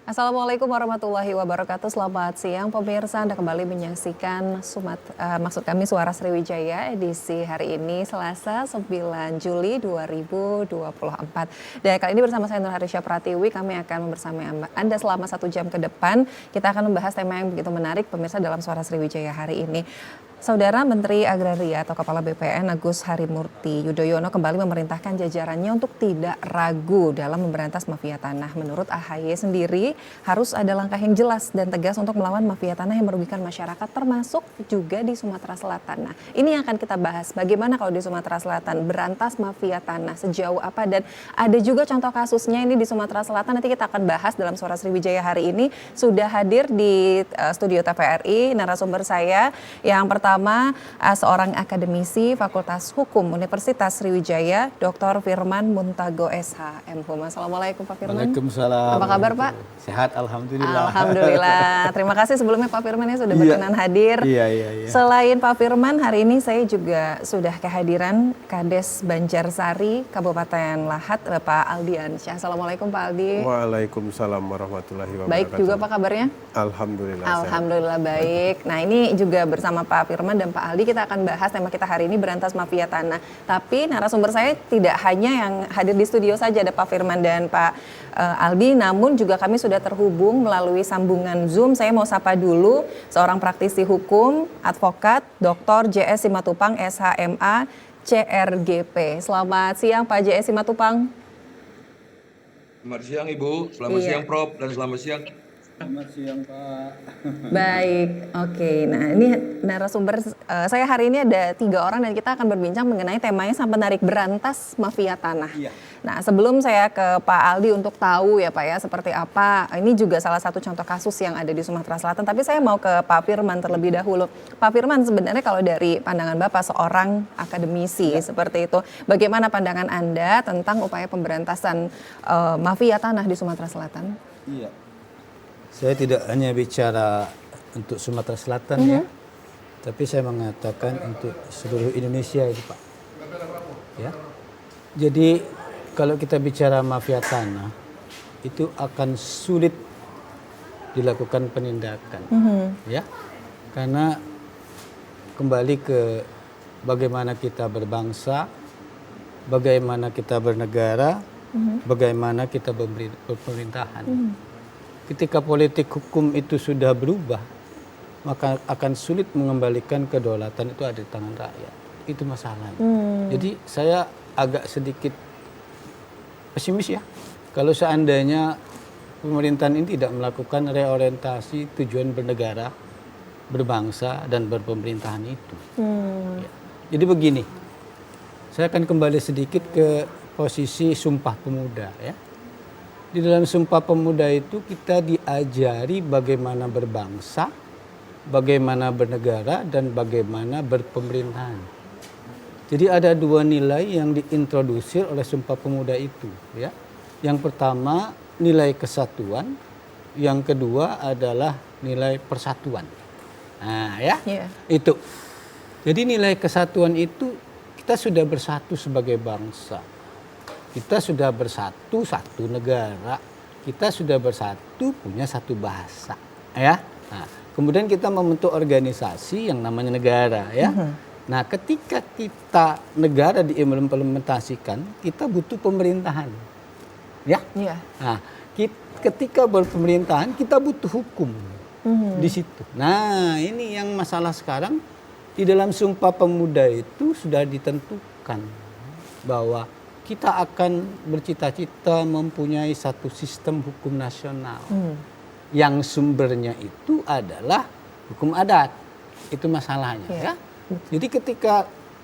Assalamualaikum warahmatullahi wabarakatuh. Selamat siang pemirsa, Anda kembali menyaksikan Suara Sriwijaya edisi hari ini Selasa 9 Juli 2024. Dan kali ini bersama saya Nur Harisya Pratiwi, kami akan bersama Anda selama 1 jam ke depan. Kita akan membahas tema yang begitu menarik pemirsa dalam Suara Sriwijaya hari ini. Saudara Menteri Agraria atau Kepala BPN Agus Harimurti Yudhoyono kembali memerintahkan jajarannya untuk tidak ragu dalam memberantas mafia tanah. Menurut AHY sendiri harus ada langkah yang jelas dan tegas untuk melawan mafia tanah yang merugikan masyarakat termasuk juga di Sumatera Selatan. Nah, ini yang akan kita bahas. Bagaimana kalau di Sumatera Selatan berantas mafia tanah sejauh apa, dan ada juga contoh kasusnya ini di Sumatera Selatan. Nanti kita akan bahas dalam Suara Sriwijaya hari ini. Sudah hadir di studio TVRI narasumber saya yang pertama seorang akademisi Fakultas Hukum Universitas Sriwijaya, Dr. Firman Muntago SH, MHum. Assalamualaikum Pak Firman. Waalaikumsalam. Apa kabar Pak? Sehat, alhamdulillah. Alhamdulillah. Terima kasih sebelumnya Pak Firman yang sudah berkenan hadir. Iya. Selain Pak Firman, hari ini saya juga sudah kehadiran Kades Banjarsari Kabupaten Lahat, Pak Aldi Ansyah. Assalamualaikum Pak Aldi. Waalaikumsalam warahmatullahi wabarakatuh. Baik juga Pak kabarnya? Alhamdulillah. Alhamdulillah baik. Nah, ini juga bersama Pak Firman dan Pak Aldi kita akan bahas tema kita hari ini berantas mafia tanah. Tapi narasumber saya tidak hanya yang hadir di studio saja, ada Pak Firman dan Pak Aldi, namun juga kami sudah terhubung melalui sambungan Zoom. Saya mau sapa dulu seorang praktisi hukum, advokat, Dr. JS Simatupang, SHMA, CRGP. Selamat siang Pak JS Simatupang. Selamat siang Ibu, selamat siang Prof, dan selamat siang. Selamat siang Pak. Baik, oke. Nah ini narasumber saya hari ini ada 3 orang dan kita akan berbincang mengenai temanya sangat menarik, berantas mafia tanah. Iya. Nah sebelum saya ke Pak Aldi untuk tahu ya Pak ya seperti apa, ini juga salah satu contoh kasus yang ada di Sumatera Selatan. Tapi saya mau ke Pak Firman terlebih dahulu. Pak Firman, sebenarnya kalau dari pandangan Bapak seorang akademisi seperti itu, bagaimana pandangan Anda tentang upaya pemberantasan mafia tanah di Sumatera Selatan? Iya. Saya tidak hanya bicara untuk Sumatera Selatan ya, tapi saya mengatakan untuk seluruh Indonesia itu Pak. Ya. Jadi kalau kita bicara mafia tanah, itu akan sulit dilakukan penindakan, ya, karena kembali ke bagaimana kita berbangsa, bagaimana kita bernegara, bagaimana kita berpemerintahan. Ketika politik hukum itu sudah berubah, maka akan sulit mengembalikan kedaulatan itu ada di tangan rakyat. Itu masalahnya. Jadi saya agak sedikit pesimis ya. Kalau seandainya pemerintahan ini tidak melakukan reorientasi tujuan bernegara, berbangsa, dan berpemerintahan itu. Ya. Jadi begini, saya akan kembali sedikit ke posisi Sumpah Pemuda ya. Di dalam Sumpah Pemuda itu kita diajari bagaimana berbangsa, bagaimana bernegara, dan bagaimana berpemerintahan. Jadi ada 2 nilai yang diintrodusir oleh Sumpah Pemuda itu. Ya. Yang pertama nilai kesatuan, yang kedua adalah nilai persatuan. Nah ya, itu. Jadi nilai kesatuan itu kita sudah bersatu sebagai bangsa. Kita sudah bersatu satu negara, kita sudah bersatu punya satu bahasa, ya. Nah, kemudian kita membentuk organisasi yang namanya negara, ya. Nah, ketika kita negara diimplementasikan, kita butuh pemerintahan, ya. Nah, ketika berpemerintahan kita butuh hukum di situ. Nah, ini yang masalah sekarang di dalam Sumpah Pemuda itu sudah ditentukan bahwa kita akan bercita-cita mempunyai satu sistem hukum nasional yang sumbernya itu adalah hukum adat. Itu masalahnya ya. Jadi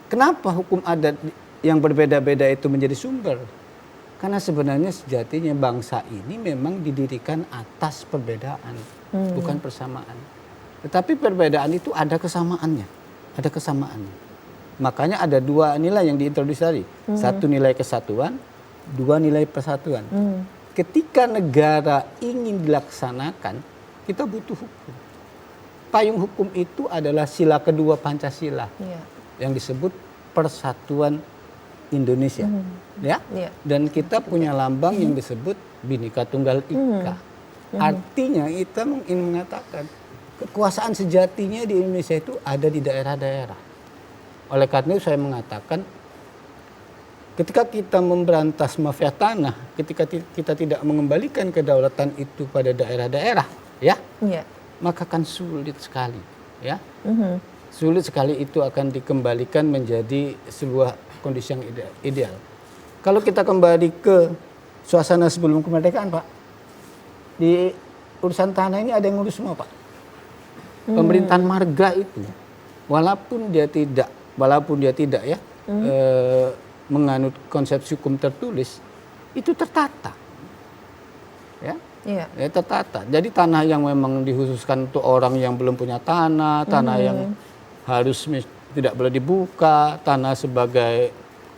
kenapa hukum adat yang berbeda-beda itu menjadi sumber? Karena sebenarnya sejatinya bangsa ini memang didirikan atas perbedaan, bukan persamaan. Tetapi perbedaan itu ada kesamaannya, ada kesamaannya. Makanya ada 2 nilai yang diintroduksi tadi. 1 nilai kesatuan, 2 nilai persatuan. Ketika negara ingin dilaksanakan, kita butuh hukum. Payung hukum itu adalah sila kedua Pancasila yang disebut Persatuan Indonesia. Dan kita punya lambang yang disebut Bhinneka Tunggal Ika. Artinya kita ingin mengatakan kekuasaan sejatinya di Indonesia itu ada di daerah-daerah. Oleh karena itu saya mengatakan ketika kita memberantas mafia tanah, ketika kita tidak mengembalikan kedaulatan itu pada daerah-daerah, ya, maka akan sulit sekali, ya. Sulit sekali itu akan dikembalikan menjadi sebuah kondisi yang ideal. Kalau kita kembali ke suasana sebelum kemerdekaan, Pak, di urusan tanah ini ada yang ngurus semua, Pak. Pemerintahan marga itu, walaupun dia tidak ya menganut konsepsi hukum tertulis, itu tertata, ya. Ya, tertata. Jadi tanah yang memang dikhususkan untuk orang yang belum punya tanah yang harus tidak boleh dibuka, tanah sebagai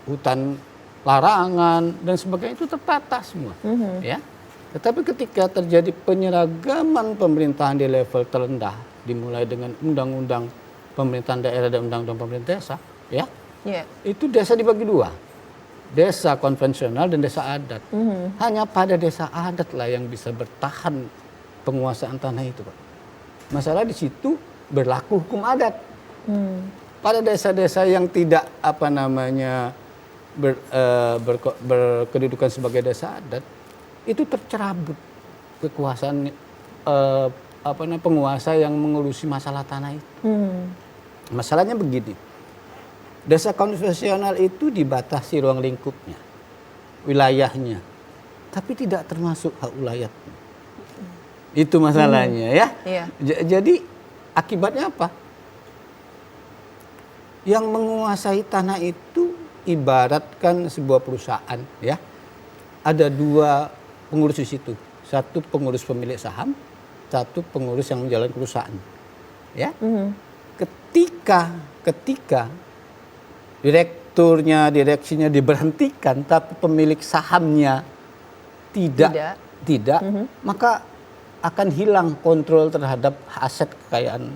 hutan larangan dan sebagainya itu tertata semua, ya. Tetapi ketika terjadi penyeragaman pemerintahan di level terendah, dimulai dengan undang-undang pemerintahan daerah dan undang-undang pemerintah desa, ya, itu desa dibagi dua. Desa konvensional dan desa adat. Hanya pada desa adat lah yang bisa bertahan penguasaan tanah itu, Pak. Masalah di situ berlaku hukum adat. Pada desa-desa yang tidak berkedudukan sebagai desa adat, itu tercerabut kekuasaan penguasa yang mengurusi masalah tanah itu. Masalahnya begini. Desa konvensional itu dibatasi ruang lingkupnya, wilayahnya, tapi tidak termasuk hak ulayatnya. Itu masalahnya, ya. Jadi akibatnya apa? Yang menguasai tanah itu ibaratkan sebuah perusahaan, ya. Ada dua pengurus di situ, satu pengurus pemilik saham, satu pengurus yang menjalankan perusahaan, ya. Ketika direksinya diberhentikan, tapi pemilik sahamnya tidak, maka akan hilang kontrol terhadap aset kekayaan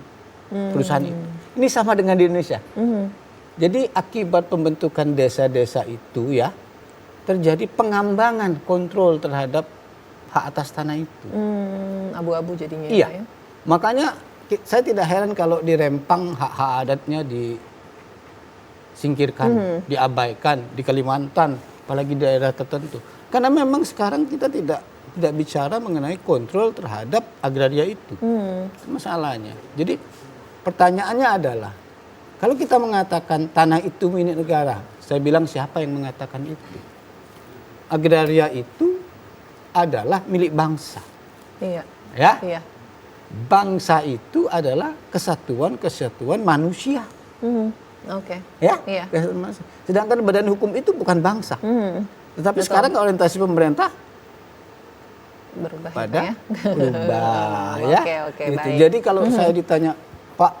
perusahaan itu. Ini sama dengan di Indonesia. Jadi akibat pembentukan desa-desa itu, ya, terjadi pengambangan kontrol terhadap hak atas tanah itu. Abu-abu jadinya. Iya. Ya? Makanya saya tidak heran kalau di Rempang hak-hak adatnya disingkirkan, diabaikan, di Kalimantan, apalagi daerah tertentu. Karena memang sekarang kita tidak bicara mengenai kontrol terhadap agraria itu. Masalahnya. Jadi pertanyaannya adalah, kalau kita mengatakan tanah itu milik negara, saya bilang siapa yang mengatakan itu? Agraria itu adalah milik bangsa. Iya. Ya? Iya. Bangsa itu adalah kesatuan manusia. Oke. Ya? Iya. Sedangkan badan hukum itu bukan bangsa. Tetapi sekarang orientasi pemerintah berubah pada ya. berubah, ya. Oke, Gitu. baik. Jadi kalau saya ditanya, Pak,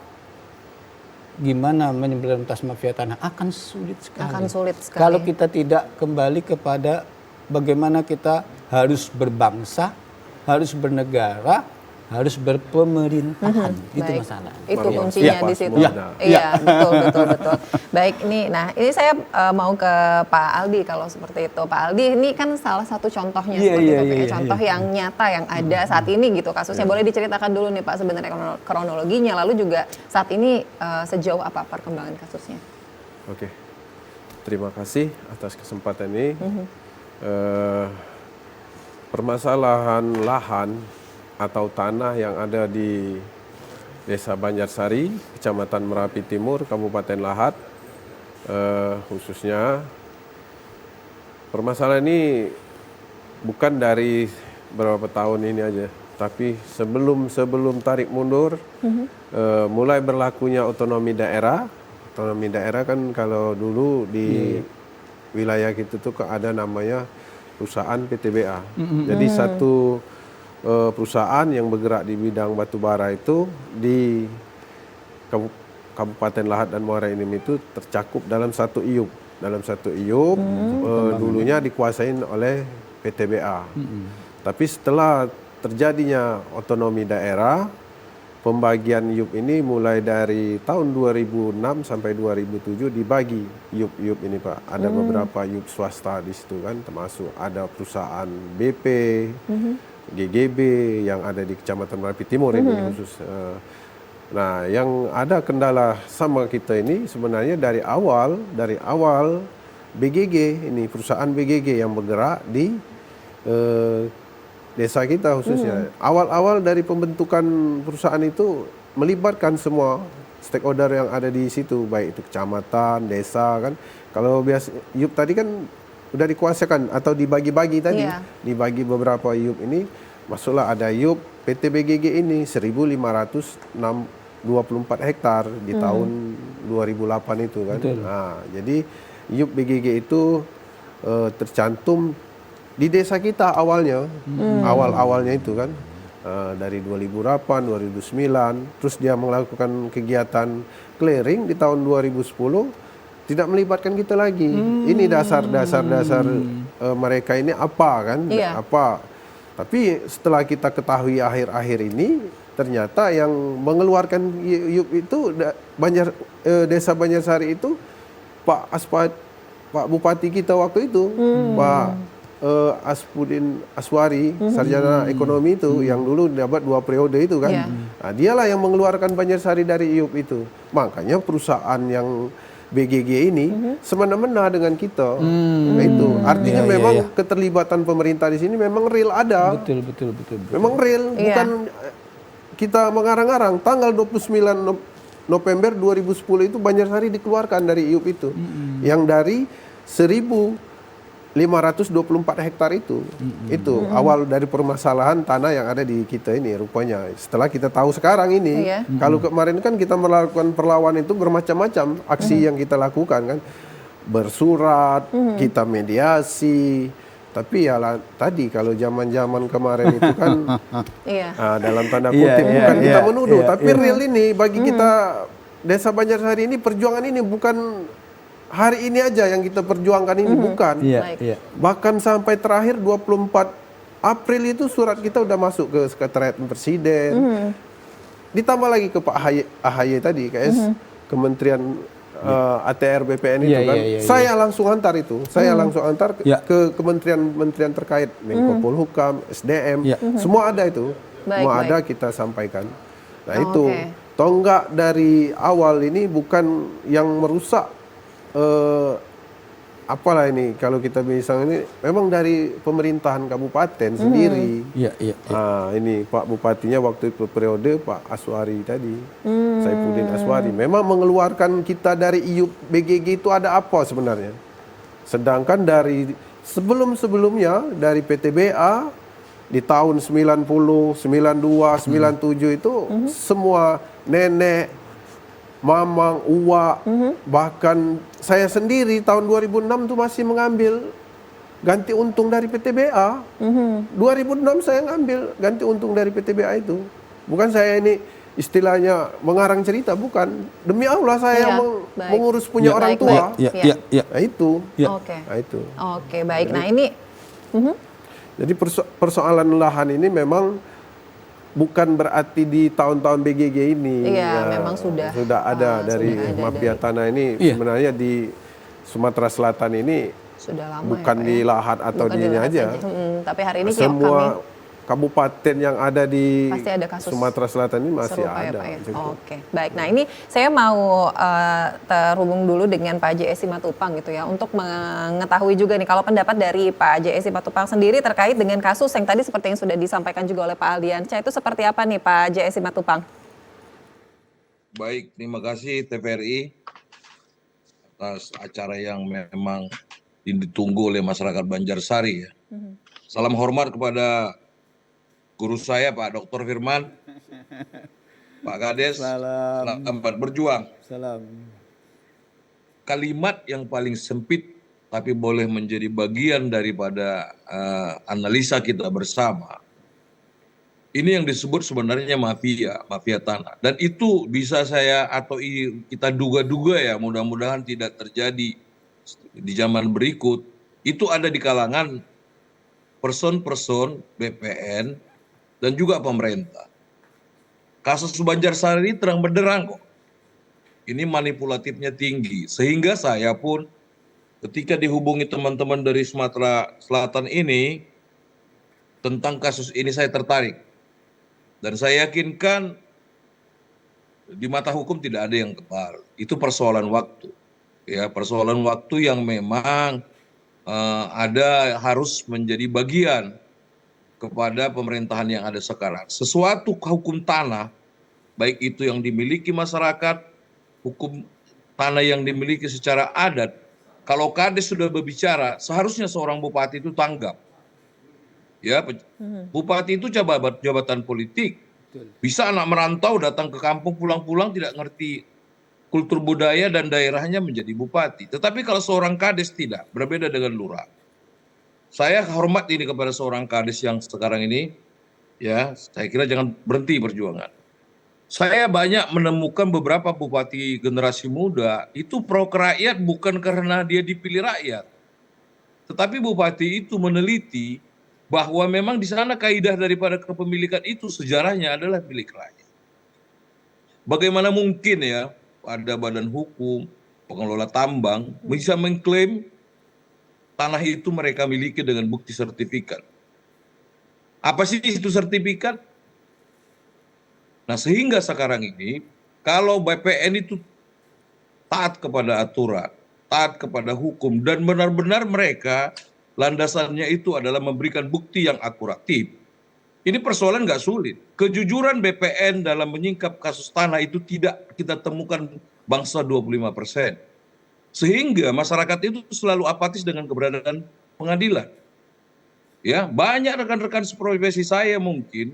gimana memberantas mafia tanah? Akan sulit sekali. Akan sulit sekali. Kalau kita tidak kembali kepada bagaimana kita harus berbangsa, harus bernegara, harus berpemerintahan. Itu masalah. Itu Baru kuncinya siapa di situ. semuanya. Iya, betul. Baik, ini saya mau ke Pak Aldi kalau seperti itu. Pak Aldi ini kan salah satu contohnya seperti itu, ya. Contoh yang nyata yang ada saat ini gitu kasusnya. Boleh diceritakan dulu nih Pak sebenarnya kronologinya, lalu juga saat ini sejauh apa perkembangan kasusnya? Oke, terima kasih atas kesempatan ini. Permasalahan lahan atau tanah yang ada di Desa Banjarsari, Kecamatan Merapi Timur, Kabupaten Lahat, khususnya permasalahan ini bukan dari beberapa tahun ini aja, tapi sebelum tarik mundur, mulai berlakunya otonomi daerah. Otonomi daerah kan kalau dulu di wilayah kita tuh ada namanya perusahaan PTBA. Jadi satu perusahaan yang bergerak di bidang batubara itu di Kabupaten Lahat dan Muara Enim itu tercakup dalam satu IUP. Dalam satu IUP dulunya dikuasain oleh PTBA. Tapi setelah terjadinya otonomi daerah, pembagian IUP ini mulai dari tahun 2006 sampai 2007 dibagi IUP ini, Pak. Ada beberapa IUP swasta di situ kan, termasuk ada perusahaan BP, GGB yang ada di Kecamatan Merapi Timur ini khusus. Nah, yang ada kendala sama kita ini sebenarnya dari awal BGG ini perusahaan BGG yang bergerak di desa kita khususnya. Awal-awal dari pembentukan perusahaan itu melibatkan semua stakeholder yang ada di situ, baik itu kecamatan, desa kan. Kalau biasa IUP tadi kan udah dikuasakan atau dibagi-bagi tadi, dibagi beberapa IUP ini, masuklah ada IUP PT BGG ini 1.524 hektar di tahun 2008 itu kan. Nah, jadi IUP BGG itu tercantum di desa kita awalnya, awal-awalnya itu kan. Dari 2008, 2009, terus dia melakukan kegiatan clearing di tahun 2010, tidak melibatkan kita lagi. Ini dasar mereka ini apa kan? Apa? Tapi setelah kita ketahui akhir-akhir ini, ternyata yang mengeluarkan IUP itu desa Banjarsari itu Pak Bupati kita waktu itu, Pak Aspudin Aswari, sarjana ekonomi itu yang dulu dapat 2 periode itu kan. Nah, dialah yang mengeluarkan Banjarsari dari IUP itu. Makanya perusahaan yang BGG ini semena-mena dengan kita. Nah, itu artinya memang keterlibatan pemerintah di sini memang real ada. Betul. Memang real, bukan kita mengarang-arang. Tanggal 29 November 2010 itu Banjarsari dikeluarkan dari IUP itu. Yang dari 1.524 hektar itu awal dari permasalahan tanah yang ada di kita ini rupanya. Setelah kita tahu sekarang ini, kalau kemarin kan kita melakukan perlawanan itu bermacam-macam aksi yang kita lakukan kan, bersurat, kita mediasi. Tapi ya tadi kalau zaman-zaman kemarin itu kan dalam tanda kutip bukan kita menuduh, tapi real ini bagi kita Desa Banjarsari ini perjuangan ini bukan hari ini aja yang kita perjuangkan ini, bukan. Bahkan sampai terakhir 24 April itu surat kita udah masuk ke Sekretariat Presiden. Ditambah lagi ke Pak AHY tadi, Kementerian ATR BPN itu kan. Saya langsung antar itu. Saya langsung antar ke kementerian terkait, Menko Polhukam, SDM, semua ada itu. Semua ada kita sampaikan. Nah, itu tonggak dari awal ini bukan yang merusak apalah ini kalau kita bisa ini memang dari pemerintahan kabupaten sendiri. Ini Pak Bupatinya waktu itu periode Pak Aswari tadi, Saifuddin Aswari, memang mengeluarkan kita dari IUP BGG itu ada apa sebenarnya. Sedangkan dari sebelum-sebelumnya dari PTBA di tahun 90, 92, 97 itu semua nenek, mamang, uwa, bahkan saya sendiri tahun 2006 tuh masih mengambil ganti untung dari PTBA. 2006 saya ngambil ganti untung dari PTBA itu. Bukan saya ini istilahnya mengarang cerita, bukan. Demi Allah saya mengurus punya orang tua. Nah itu. Nah itu. Oke, baik. Nah ini. Jadi persoalan lahan ini memang bukan berarti di tahun-tahun BGG ini. Memang sudah ada dari mafia tanah ini. Sebenarnya di Sumatera Selatan ini sudah lama bukan di Lahat atau di ini aja. Tapi hari ini semua kabupaten yang ada di pasti ada kasus Sumatera Selatan ini masih ada. Oke, baik. Nah ini saya mau terhubung dulu dengan Pak JS Simatupang gitu ya, untuk mengetahui juga nih kalau pendapat dari Pak JS Simatupang sendiri terkait dengan kasus yang tadi seperti yang sudah disampaikan juga oleh Pak Aldiansyah, itu seperti apa nih Pak JS Simatupang? Baik, terima kasih TVRI atas acara yang memang ditunggu oleh masyarakat Banjarsari ya. Salam hormat kepada guru saya Pak Dr. Firman, Pak Kades, selamat berjuang. Salam. Kalimat yang paling sempit tapi boleh menjadi bagian daripada analisa kita bersama. Ini yang disebut sebenarnya mafia tanah. Dan itu bisa saya atau kita duga-duga ya, mudah-mudahan tidak terjadi di zaman berikut. Itu ada di kalangan person-person BPN dan juga pemerintah. Kasus Banjarsari ini terang benderang kok. Ini manipulatifnya tinggi. Sehingga saya pun ketika dihubungi teman-teman dari Sumatera Selatan ini, tentang kasus ini saya tertarik. Dan saya yakinkan di mata hukum tidak ada yang kebal. Itu persoalan waktu. Ya, persoalan waktu yang memang ada harus menjadi bagian kepada pemerintahan yang ada sekarang. Sesuatu hukum tanah, baik itu yang dimiliki masyarakat, hukum tanah yang dimiliki secara adat, kalau Kades sudah berbicara, seharusnya seorang bupati itu tanggap. Ya, bupati itu jabatan politik. Bisa anak merantau datang ke kampung, pulang-pulang tidak ngerti kultur budaya dan daerahnya menjadi bupati. Tetapi kalau seorang Kades tidak, berbeda dengan lurah. Saya hormat ini kepada seorang Kades yang sekarang ini, ya, saya kira jangan berhenti perjuangan. Saya banyak menemukan beberapa bupati generasi muda itu pro rakyat bukan karena dia dipilih rakyat, tetapi bupati itu meneliti bahwa memang di sana kaidah daripada kepemilikan itu sejarahnya adalah milik rakyat. Bagaimana mungkin ya ada badan hukum, pengelola tambang bisa mengklaim tanah itu mereka miliki dengan bukti sertifikat. Apa sih itu sertifikat? Nah, sehingga sekarang ini kalau BPN itu taat kepada aturan, taat kepada hukum, dan benar-benar mereka landasannya itu adalah memberikan bukti yang akuratif. Ini persoalan nggak sulit. Kejujuran BPN dalam menyingkap kasus tanah itu tidak kita temukan bangsa 25%. Sehingga masyarakat itu selalu apatis dengan keberadaan pengadilan. Ya, banyak rekan-rekan seprofesi saya mungkin,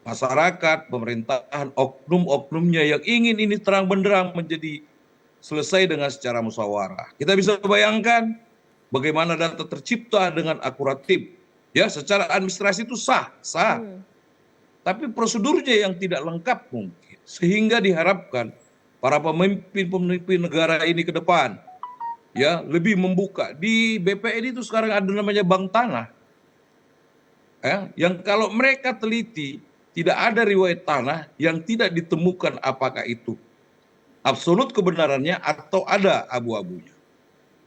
masyarakat, pemerintahan, oknum-oknumnya yang ingin ini terang benderang menjadi selesai dengan secara musyawarah. Kita bisa bayangkan bagaimana data tercipta dengan akuratif. Ya, secara administrasi itu sah. Tapi prosedurnya yang tidak lengkap mungkin. Sehingga diharapkan para pemimpin negara ini ke depan ya lebih membuka. Di BPN itu sekarang ada namanya bank tanah. Ya, yang kalau mereka teliti tidak ada riwayat tanah yang tidak ditemukan apakah itu absolut kebenarannya atau ada abu-abunya.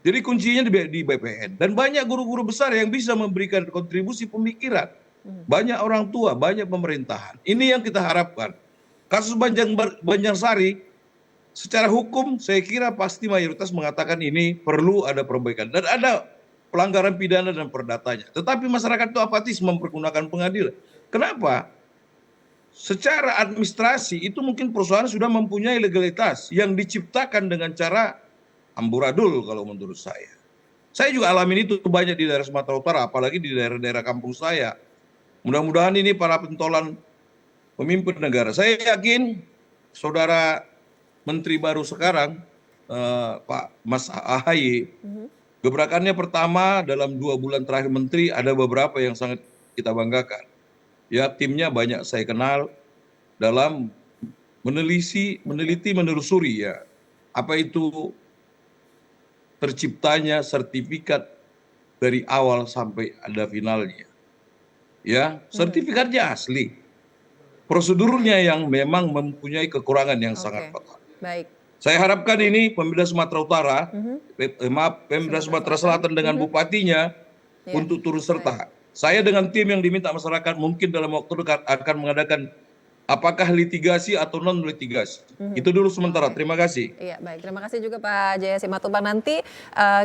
Jadi kuncinya di BPN. Dan banyak guru-guru besar yang bisa memberikan kontribusi pemikiran. Banyak orang tua, banyak pemerintahan. Ini yang kita harapkan. Kasus Banjarsari, secara hukum saya kira pasti mayoritas mengatakan ini perlu ada perbaikan. Dan ada pelanggaran pidana dan perdatanya. Tetapi masyarakat itu apatis mempergunakan pengadilan. Kenapa? Secara administrasi itu mungkin perusahaan sudah mempunyai legalitas yang diciptakan dengan cara amburadul kalau menurut saya. Saya juga alamin itu banyak di daerah Sumatera Utara, apalagi di daerah-daerah kampung saya. Mudah-mudahan ini para pentolan pemimpin negara. Saya yakin saudara Menteri baru sekarang, Pak Mas AHY, gebrakannya pertama dalam 2 bulan terakhir Menteri ada beberapa yang sangat kita banggakan. Ya, timnya banyak saya kenal dalam meneliti, menelusuri ya apa itu terciptanya sertifikat dari awal sampai ada finalnya. Ya, sertifikatnya asli. Prosedurnya yang memang mempunyai kekurangan yang sangat fatal. Baik. Saya harapkan ini Pemda Sumatera Utara, Pemda Sumatera Selatan dengan bupatinya untuk turut serta. Saya dengan tim yang diminta masyarakat mungkin dalam waktu dekat akan mengadakan apakah litigasi atau non litigasi. Itu dulu sementara. Terima kasih. Iya, baik. Terima kasih juga Pak Jaya Simatupang. Nanti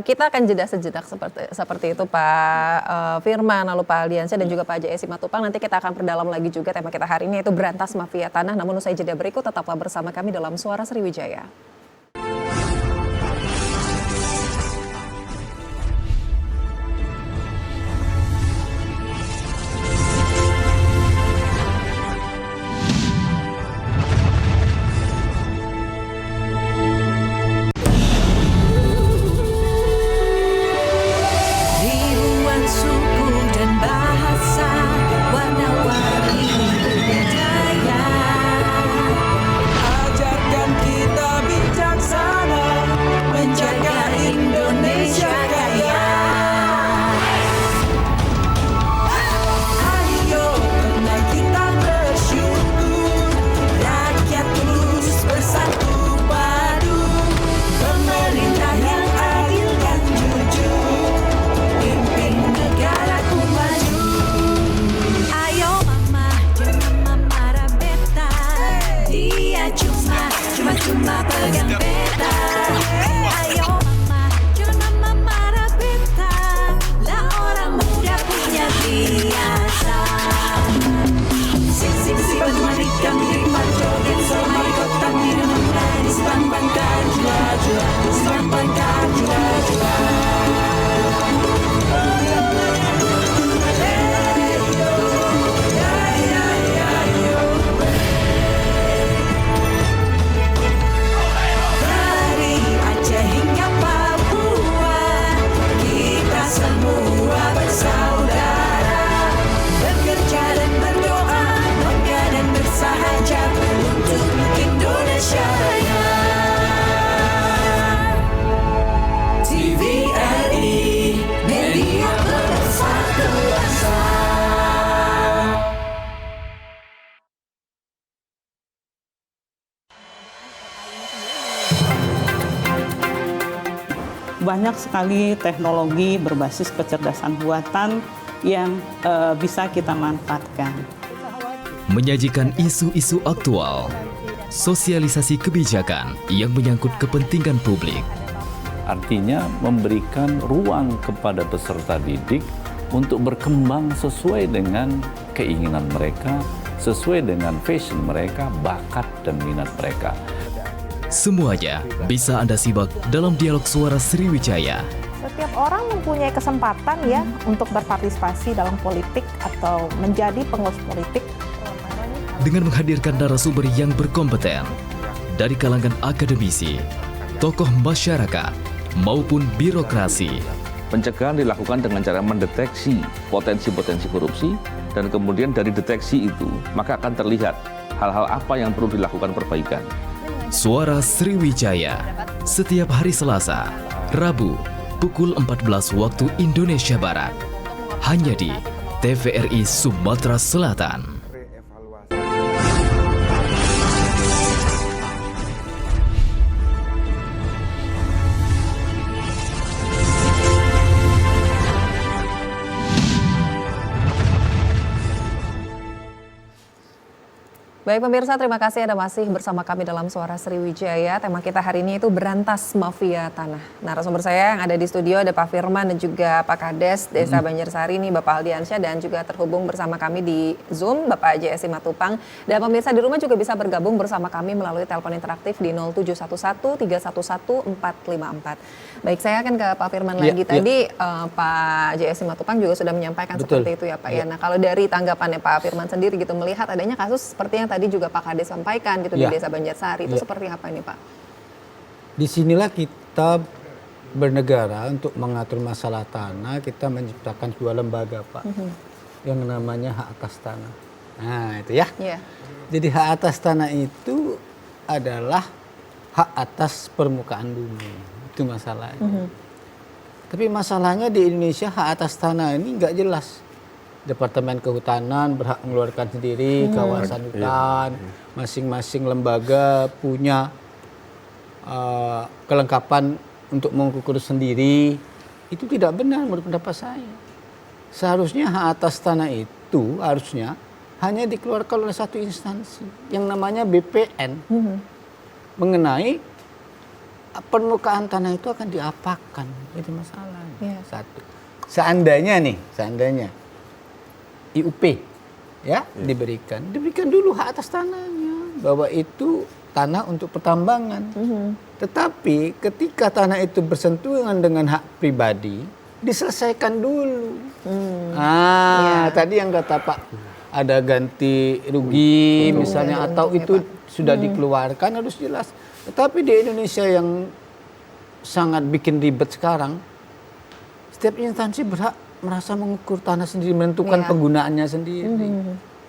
kita akan jeda sejenak seperti itu Pak Firman, lalu Pak Aldiansyah dan juga Pak Jaya Simatupang. Nanti kita akan perdalam lagi juga tema kita hari ini yaitu berantas mafia tanah. Namun usai jeda berikut tetaplah bersama kami dalam Suara Sriwijaya. Ajarkan kita bicara banyak sekali teknologi berbasis kecerdasan buatan yang bisa kita manfaatkan. Menyajikan isu-isu aktual, sosialisasi kebijakan yang menyangkut kepentingan publik. Artinya memberikan ruang kepada peserta didik untuk berkembang sesuai dengan keinginan mereka, sesuai dengan fashion mereka, bakat dan minat mereka. Semuanya bisa Anda simak dalam dialog suara Sriwijaya. Setiap orang mempunyai kesempatan ya untuk berpartisipasi dalam politik atau menjadi pengurus politik. Dengan menghadirkan narasumber yang berkompeten dari kalangan akademisi, tokoh masyarakat, maupun birokrasi. Pencegahan dilakukan dengan cara mendeteksi potensi-potensi korupsi dan kemudian dari deteksi itu maka akan terlihat hal-hal apa yang perlu dilakukan perbaikan. Suara Sriwijaya setiap hari Selasa, Rabu, pukul 14 waktu Indonesia Barat. Hanya di TVRI Sumatera Selatan. Baik pemirsa, terima kasih Anda masih bersama kami dalam Suara Sriwijaya. Tema kita hari ini itu berantas mafia tanah. Narasumber saya yang ada di studio ada Pak Firman dan juga Pak Kades Desa Banjarsari ini Bapak Aldiansyah, dan juga terhubung bersama kami di Zoom Bapak JS Simatupang. Dan pemirsa di rumah juga bisa bergabung bersama kami melalui telepon interaktif di 0711 311 454. Baik, saya akan ke Pak Firman lagi. Tadi Pak JS Simatupang juga sudah menyampaikan seperti itu ya Pak ya. Nah, kalau dari tanggapannya Pak Firman sendiri gitu melihat adanya kasus seperti yang tadi juga Pak Kades sampaikan gitu di Desa Banjarsari itu seperti apa ini Pak? Disinilah kita bernegara untuk mengatur masalah tanah, kita menciptakan dua lembaga Pak, yang namanya hak atas tanah. Nah itu ya. Jadi hak atas tanah itu adalah hak atas permukaan bumi, itu masalahnya. Tapi masalahnya di Indonesia hak atas tanah ini nggak jelas. Departemen Kehutanan berhak mengeluarkan sendiri kawasan hutan, masing-masing lembaga punya kelengkapan untuk mengukur sendiri. Itu tidak benar menurut pendapat saya. Seharusnya hak atas tanah itu harusnya hanya dikeluarkan oleh satu instansi yang namanya BPN, mengenai permukaan tanah itu akan diapakan, itu masalahnya. Satu, seandainya IUP diberikan dulu hak atas tanahnya, bahwa itu tanah untuk pertambangan. Tetapi ketika tanah itu bersentuhan dengan hak pribadi, diselesaikan dulu. Tadi yang kata Pak, ada ganti rugi misalnya, atau itu sudah dikeluarkan harus jelas. Tetapi di Indonesia yang sangat bikin ribet sekarang, setiap instansi berhak merasa mengukur tanah sendiri, menentukan penggunaannya sendiri.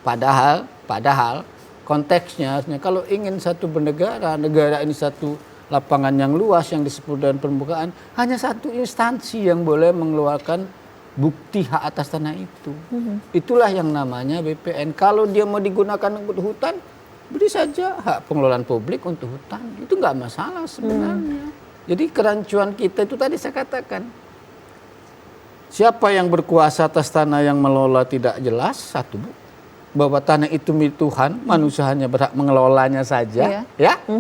Padahal konteksnya kalau ingin satu bernegara, negara ini satu lapangan yang luas yang disebut dengan permukaan, hanya satu instansi yang boleh mengeluarkan bukti hak atas tanah itu. Itulah yang namanya BPN. Kalau dia mau digunakan untuk hutan, beri saja hak pengelolaan publik untuk hutan. Itu nggak masalah sebenarnya. Jadi kerancuan kita itu tadi saya katakan, siapa yang berkuasa atas tanah yang mengelola tidak jelas, satu, bahwa tanah itu milik Tuhan, manusia hanya berhak mengelolanya saja,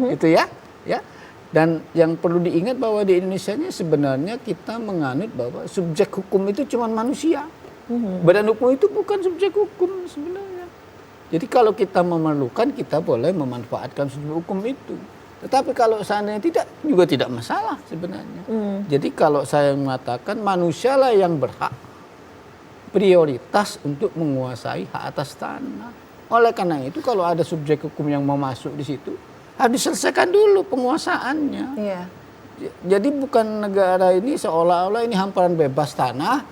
itu ya. Dan yang perlu diingat bahwa di Indonesia ini sebenarnya kita menganut bahwa subjek hukum itu cuma manusia. Badan hukum itu bukan subjek hukum sebenarnya. Jadi kalau kita memerlukan, kita boleh memanfaatkan subjek hukum itu. Tetapi kalau seandainya tidak, juga tidak masalah sebenarnya. Jadi kalau saya mengatakan manusialah yang berhak prioritas untuk menguasai hak atas tanah. Oleh karena itu kalau ada subjek hukum yang mau masuk di situ, harus diselesaikan dulu penguasaannya. Jadi bukan negara ini seolah-olah ini hamparan bebas tanah,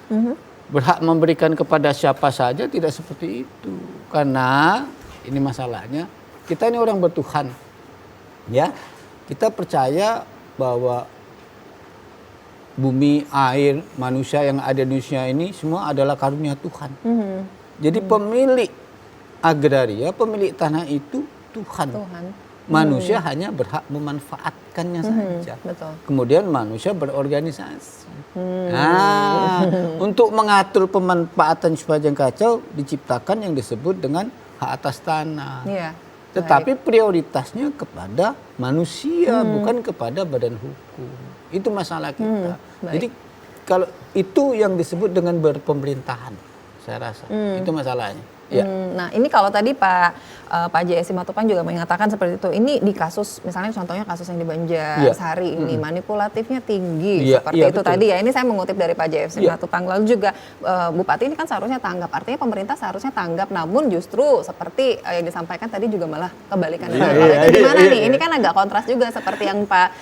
berhak memberikan kepada siapa saja, tidak seperti itu. Karena ini masalahnya, kita ini orang bertuhan. Ya, kita percaya bahwa bumi, air, manusia yang ada di Indonesia ini semua adalah karunia Tuhan. Jadi pemilik agraria, pemilik tanah itu Tuhan. Manusia hanya berhak memanfaatkannya saja. Betul. Kemudian manusia berorganisasi. Nah, untuk mengatur pemanfaatan supaya jangan kacau diciptakan yang disebut dengan hak atas tanah. Iya. Tetapi prioritasnya kepada manusia, bukan kepada badan hukum. Itu masalah kita. Jadi kalau itu yang disebut dengan berpemerintahan, saya rasa itu masalahnya. Ya. Nah ini kalau tadi Pak J.S. Simatupang juga mengatakan seperti itu. Ini di kasus, misalnya contohnya kasus yang di Banjarsari ini manipulatifnya tinggi seperti itu betul. tadi ya. Ini saya mengutip dari Pak J.S. Simatupang. Lalu juga Bupati ini kan seharusnya tanggap. Artinya pemerintah seharusnya tanggap. Namun justru seperti yang disampaikan tadi juga malah kebalikan. Itu gimana nih? Ini kan agak kontras juga seperti yang Pak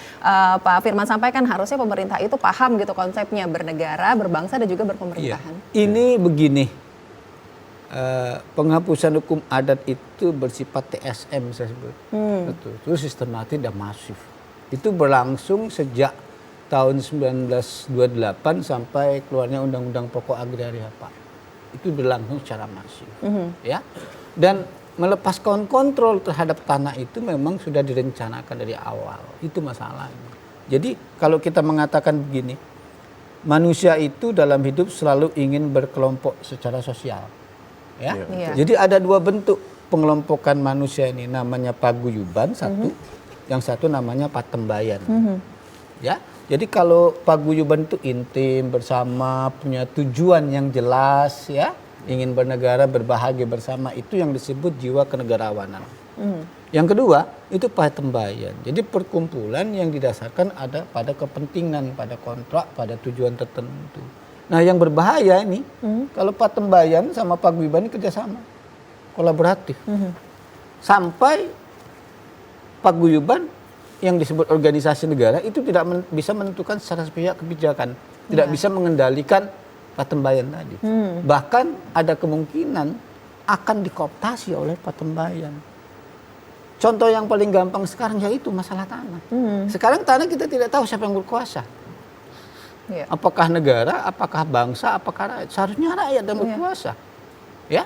Firman sampaikan. Harusnya pemerintah itu paham gitu konsepnya bernegara, berbangsa dan juga berpemerintahan. Ini begini. Penghapusan hukum adat itu bersifat TSM saya sebut. Betul. Itu sistematis dan masif. Itu berlangsung sejak tahun 1928 sampai keluarnya Undang-Undang Pokok Agraria, Pak. Itu berlangsung secara masif. Ya. Dan melepaskan kontrol terhadap tanah itu memang sudah direncanakan dari awal. Itu masalahnya. Jadi kalau kita mengatakan begini, manusia itu dalam hidup selalu ingin berkelompok secara sosial. Ya. Jadi ada dua bentuk pengelompokan manusia ini, namanya paguyuban satu, yang satu namanya patembayan. Ya. Jadi kalau paguyuban itu intim, bersama, punya tujuan yang jelas ya, ingin bernegara, berbahagia bersama, itu yang disebut jiwa kenegarawanan. Yang kedua, itu patembayan. Jadi perkumpulan yang didasarkan ada pada kepentingan, pada kontrak, pada tujuan tertentu. Nah yang berbahaya ini, kalau patembayan sama paguyuban ini kerjasama, kolaboratif. Sampai paguyuban yang disebut organisasi negara itu tidak bisa menentukan secara sepihak kebijakan. Tidak bisa mengendalikan patembayan tadi. Bahkan ada kemungkinan akan dikooptasi oleh patembayan. Contoh yang paling gampang sekarang yaitu masalah tanah. Sekarang tanah kita tidak tahu siapa yang berkuasa. Apakah negara, apakah bangsa, apakah rakyat? Seharusnya rakyat yang berkuasa. Ya,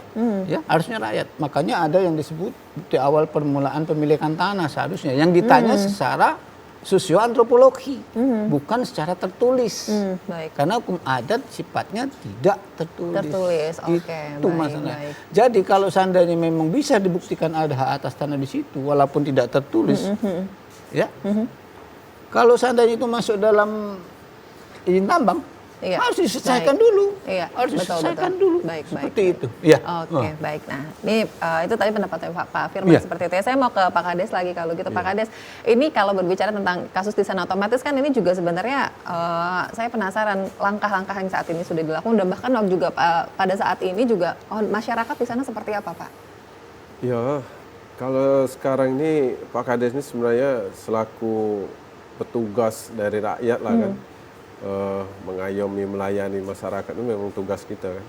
harusnya rakyat. Makanya ada yang disebut di awal permulaan pemilikan tanah seharusnya. Yang ditanya secara sosioantropologi, bukan secara tertulis. Karena hukum adat sifatnya tidak tertulis. Itu masalah. Jadi kalau seandainya memang bisa dibuktikan ada hak atas tanah di situ, walaupun tidak tertulis, ya. Kalau seandainya itu masuk dalam izin tambang, harus diselesaikan dulu. Harus diselesaikan dulu. Seperti itu. Oke, baik. Nah, ini itu tadi pendapatnya Pak Firman seperti itu ya. Saya mau ke Pak Kades lagi kalau gitu. Pak Kades, ini kalau berbicara tentang kasus di sana otomatis kan ini juga sebenarnya saya penasaran langkah-langkah yang saat ini sudah dilakukan dan bahkan juga pada saat ini juga masyarakat di sana seperti apa, Pak? Ya, kalau sekarang ini Pak Kades ini sebenarnya selaku petugas dari rakyat lah kan. Mengayomi, melayani masyarakat itu memang tugas kita kan.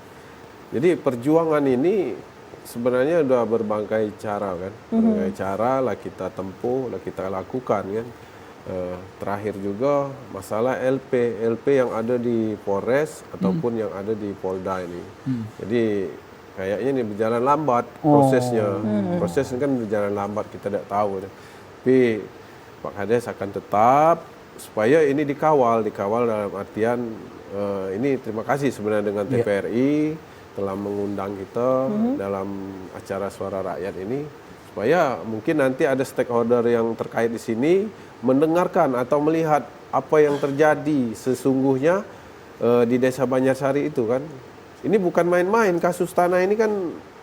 Jadi perjuangan ini sebenarnya udah berbagai cara kan. Berbagai cara lah kita tempuh, lah kita lakukan kan. Terakhir juga masalah LP yang ada di Polres ataupun yang ada di Polda ini. Jadi kayaknya ini berjalan lambat prosesnya. Prosesnya kan berjalan lambat, kita tidak tahu. Tapi Pak Kades akan tetap supaya ini dikawal dalam artian ini terima kasih sebenarnya dengan TVRI telah mengundang kita dalam acara Suara Rakyat ini supaya mungkin nanti ada stakeholder yang terkait di sini mendengarkan atau melihat apa yang terjadi sesungguhnya di Desa Banjarsari itu kan. Ini bukan main-main, kasus tanah ini kan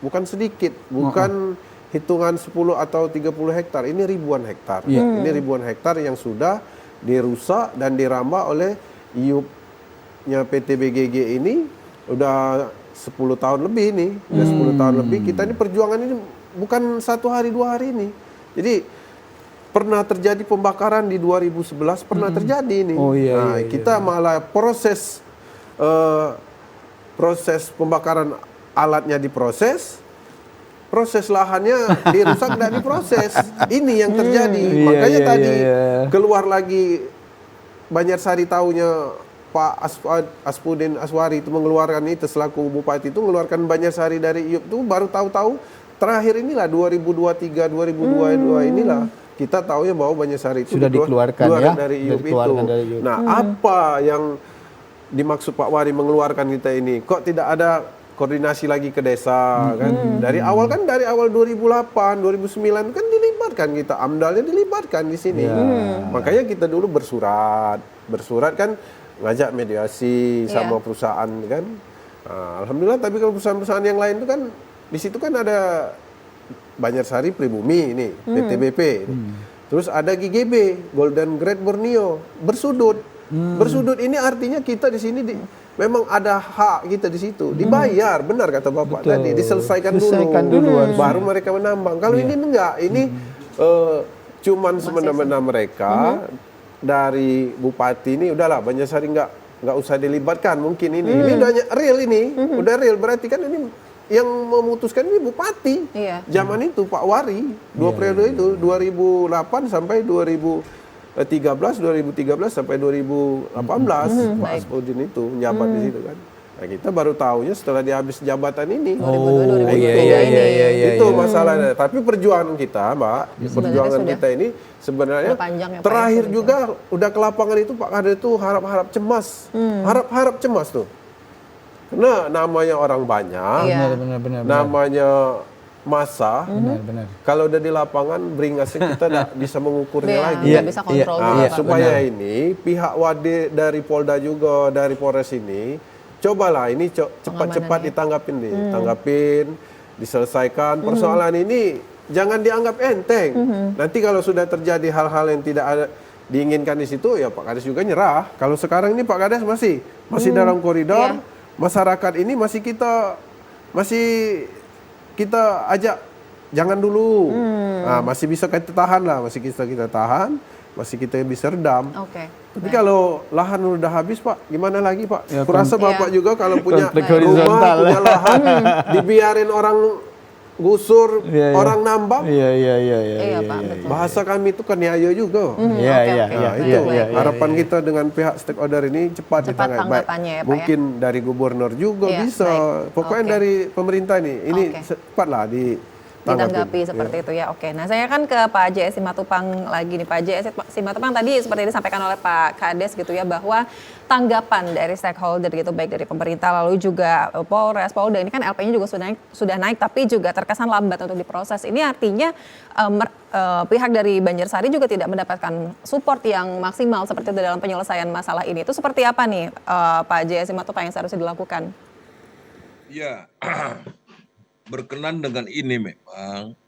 bukan sedikit, bukan hitungan 10 atau 30 hektar, ini ribuan hektar. Ini ribuan hektar yang sudah dirusak dan dirambah oleh IUP-nya PT BGG ini udah 10 tahun lebih ini. Udah 10 tahun lebih. Kita ini perjuangan ini bukan 1 hari 2 hari ini. Jadi pernah terjadi pembakaran di 2011, pernah terjadi ini. Kita malah proses pembakaran alatnya diproses, proses lahannya dirusak dan diproses. Ini yang terjadi. Makanya tadi keluar lagi Banjarsari tahunya Pak Aspudin Aswari itu mengeluarkan itu selaku bupati itu mengeluarkan Banjarsari dari IUP itu baru tahu-tahu terakhir inilah 2023 2022 inilah kita tahu ya bahwa Banjarsari itu Sudah dikeluarkan ya, dari IUP dikeluarkan itu. dari IUP. Nah, apa yang dimaksud Pak Wari mengeluarkan kita ini? Kok tidak ada koordinasi lagi ke desa kan? Dari awal 2008, 2009 kan dilibatkan kita, AMDALnya dilibatkan di sini. Makanya kita dulu bersurat kan ngajak mediasi sama perusahaan kan. Nah, alhamdulillah, tapi kalau perusahaan-perusahaan yang lain itu kan di situ kan ada Banjarsari Pribumi ini, PTBP. Terus ada GGB, Golden Great Borneo, bersudut. Bersudut ini artinya kita di sini memang ada hak kita di situ. Dibayar, benar kata Bapak tadi, diselesaikan dulu baru mereka menambang. Kalau ini enggak, ini cuman semena-mena mereka dari bupati ini udahlah Banjarsari enggak usah dilibatkan mungkin ini. Ini udah real ini, udah real berarti kan ini yang memutuskan ini bupati. Zaman itu Pak Wari, dua periode itu 2008 sampai 2013 sampai 2018 Pak Asmudin itu menjabat di situ kan. Nah, kita baru tahunya setelah dia habis jabatan ini. 2002, 2003 Itu masalahnya. Tapi perjuangan kita, Mbak, perjuangan kita ini sebenarnya terakhir juga udah ke lapangan itu Pak Kader itu harap-harap cemas. Harap-harap cemas tuh. Karena namanya orang banyak, Benar. namanya massa, Benar. kalau udah di lapangan beringasnya kita tidak bisa mengukurnya lagi. Nggak bisa kontrol juga, Pak. Supaya ini pihak Wade dari Polda juga, dari Polres ini, cobalah ini cepat-cepat ditanggapin nih, tanggapin, diselesaikan persoalan ini, jangan dianggap enteng. Nanti kalau sudah terjadi hal-hal yang tidak ada diinginkan di situ, ya Pak Kades juga nyerah. Kalau sekarang ini Pak Kades masih dalam koridor. Masyarakat ini masih kita ajak jangan dulu. Nah, masih bisa kita tahan lah, masih kita tahan, masih kita bisa redam. Tapi kalau lahan udah habis Pak, gimana lagi Pak? Ya, Kurasa Bapak juga kalau punya konflik rumah, horizontal. punya lahan, dibiarin orang gusur, orang nambang. Iya, Pak, betul. Bahasa kami itu kan niayo juga. Itu harapan kita dengan pihak stakeholder ini cepat ditanggapi. tanggapannya ya, Pak, Mungkin dari gubernur juga bisa. Pokoknya dari pemerintah ini cepatlah ditanggapi seperti itu ya. Nah, saya kan ke Pak JS Simatupang lagi nih. Pak JS Simatupang tadi seperti disampaikan oleh Pak Kades gitu ya, bahwa tanggapan dari stakeholder gitu, baik dari pemerintah lalu juga Polres, Polda, ini kan LP-nya juga sudah naik tapi juga terkesan lambat untuk diproses. Ini artinya pihak dari Banjarsari juga tidak mendapatkan support yang maksimal seperti itu dalam penyelesaian masalah ini. Itu seperti apa nih Pak JS Simatupang yang seharusnya dilakukan? Ya, berkenan dengan ini memang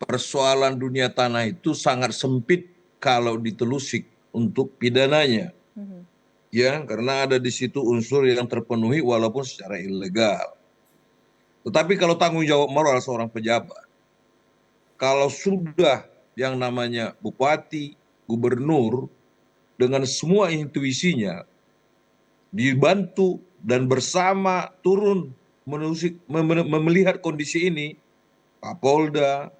persoalan dunia tanah itu sangat sempit kalau ditelusik untuk pidananya. Ya, karena ada di situ unsur yang terpenuhi walaupun secara ilegal. Tetapi kalau tanggung jawab moral seorang pejabat, kalau sudah yang namanya bupati, gubernur, dengan semua intuisinya, dibantu dan bersama turun melihat kondisi ini, Kapolda,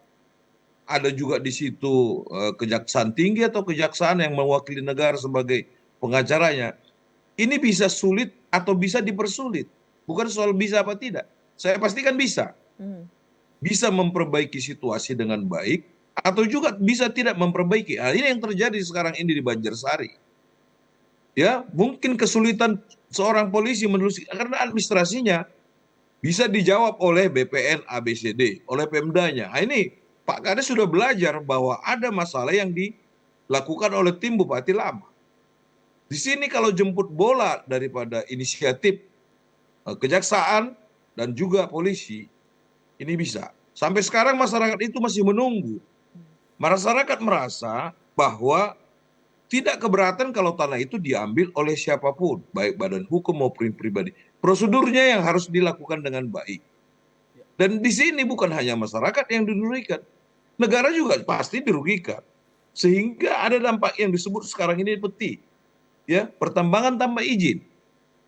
ada juga di situ Kejaksaan Tinggi atau Kejaksaan yang mewakili negara sebagai pengacaranya. Ini bisa sulit atau bisa dipersulit. Bukan soal bisa apa tidak. Saya pastikan bisa. Bisa memperbaiki situasi dengan baik atau juga bisa tidak memperbaiki. Nah, ini yang terjadi sekarang ini di Banjarsari. Ya, mungkin kesulitan seorang polisi menelusuri karena administrasinya bisa dijawab oleh BPN ABCD, oleh Pemdanya. Nah, ini Pak Kades sudah belajar bahwa ada masalah yang dilakukan oleh tim Bupati lama. Di sini kalau jemput bola daripada inisiatif kejaksaan dan juga polisi, ini bisa. Sampai sekarang masyarakat itu masih menunggu. Masyarakat merasa bahwa tidak keberatan kalau tanah itu diambil oleh siapapun, baik badan hukum maupun pribadi. Prosedurnya yang harus dilakukan dengan baik. Dan di sini bukan hanya masyarakat yang dirugikan, negara juga pasti dirugikan. Sehingga ada dampak yang disebut sekarang ini peti. Ya, pertambangan tanpa izin.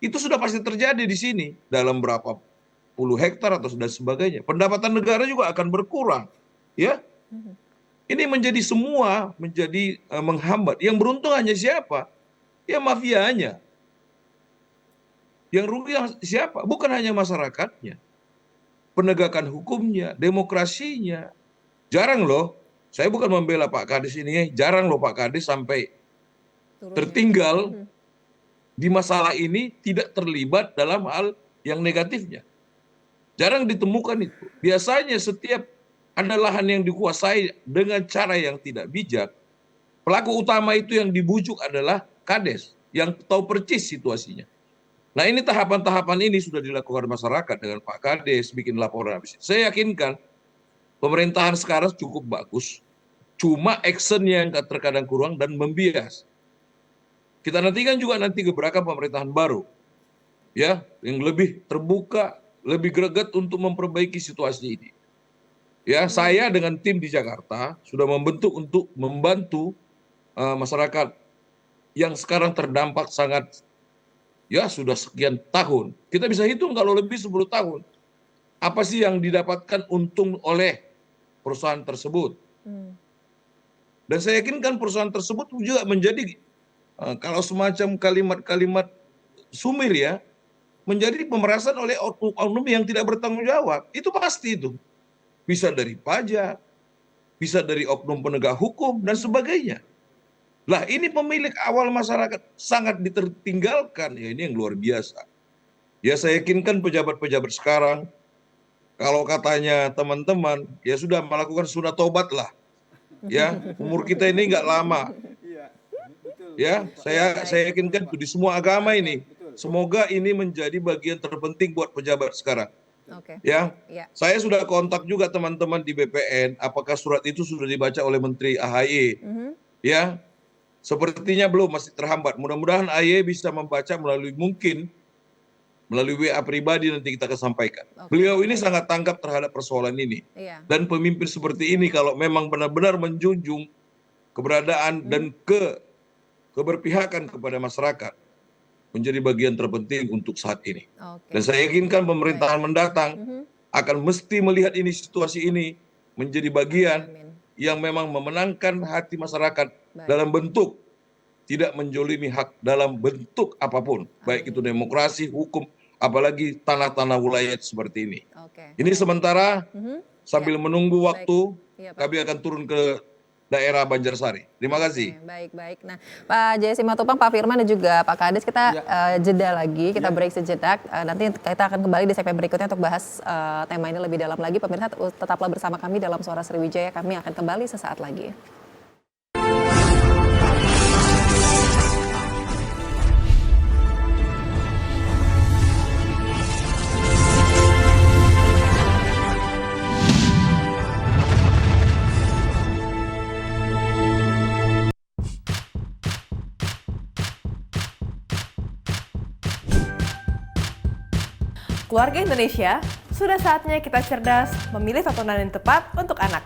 Itu sudah pasti terjadi di sini dalam berapa puluh hektar atau dan sebagainya. Pendapatan negara juga akan berkurang. Ya. Ini menjadi menghambat. Yang beruntung hanya siapa? Ya mafianya. Yang rugi siapa? Bukan hanya masyarakatnya. Penegakan hukumnya, demokrasinya. Jarang loh Saya bukan membela Pak Kades ini, jarang loh Pak Kades sampai tertinggal di masalah ini tidak terlibat dalam hal yang negatifnya. Jarang ditemukan itu. Biasanya setiap ada lahan yang dikuasai dengan cara yang tidak bijak, pelaku utama itu yang dibujuk adalah Kades yang tahu persis situasinya. Nah ini tahapan-tahapan ini sudah dilakukan masyarakat dengan Pak Kades bikin laporan. Saya yakinkan pemerintahan sekarang cukup bagus, cuma actionnya yang terkadang kurang dan membias. Kita nantikan juga nanti gebrakan pemerintahan baru, ya, yang lebih terbuka, lebih greget untuk memperbaiki situasi ini. Ya, saya dengan tim di Jakarta sudah membentuk untuk membantu masyarakat yang sekarang terdampak sangat, ya sudah sekian tahun. Kita bisa hitung kalau lebih 10 tahun. Apa sih yang didapatkan untung oleh perusahaan tersebut? Dan saya yakinkan perusahaan tersebut juga menjadi, kalau semacam kalimat-kalimat sumir ya, menjadi pemerasan oleh oknum yang tidak bertanggung jawab. Itu pasti itu. Bisa dari pajak, bisa dari oknum penegak hukum, dan sebagainya. Lah ini pemilik awal masyarakat sangat ditertinggalkan. Ya ini yang luar biasa. Ya saya yakinkan pejabat-pejabat sekarang, kalau katanya teman-teman, ya sudah melakukan sunat tobat lah. Ya, umur kita ini nggak lama. Ya, saya yakinkan di semua agama ini. Semoga ini menjadi bagian terpenting buat pejabat sekarang. Ya, saya sudah kontak juga teman-teman di BPN. Apakah surat itu sudah dibaca oleh Menteri AHY? Ya, sepertinya belum, masih terhambat. Mudah-mudahan AHY bisa membaca melalui WA pribadi, nanti kita akan sampaikan. Beliau ini sangat tanggap terhadap persoalan ini. Dan pemimpin seperti ini kalau memang benar-benar menjunjung keberadaan dan keberpihakan kepada masyarakat, menjadi bagian terpenting untuk saat ini. Dan saya yakinkan pemerintahan mendatang akan mesti melihat ini, situasi ini menjadi bagian yang memang memenangkan hati masyarakat dalam bentuk tidak menjolimi hak dalam bentuk apapun, baik itu demokrasi, hukum, apalagi tanah-tanah wilayah seperti ini. Ini sementara sambil menunggu waktu, kami akan turun ke daerah Banjarsari. Terima kasih. Baik. Nah, Pak Jaya Simatupang, Pak Firman dan juga Pak Kades, kita jeda lagi, kita break sejenak. Nanti kita akan kembali di segmen berikutnya untuk bahas tema ini lebih dalam lagi. Pemirsa tetaplah bersama kami dalam Suara Sriwijaya. Kami akan kembali sesaat lagi. Keluarga Indonesia, sudah saatnya kita cerdas memilih tontonan yang tepat untuk anak.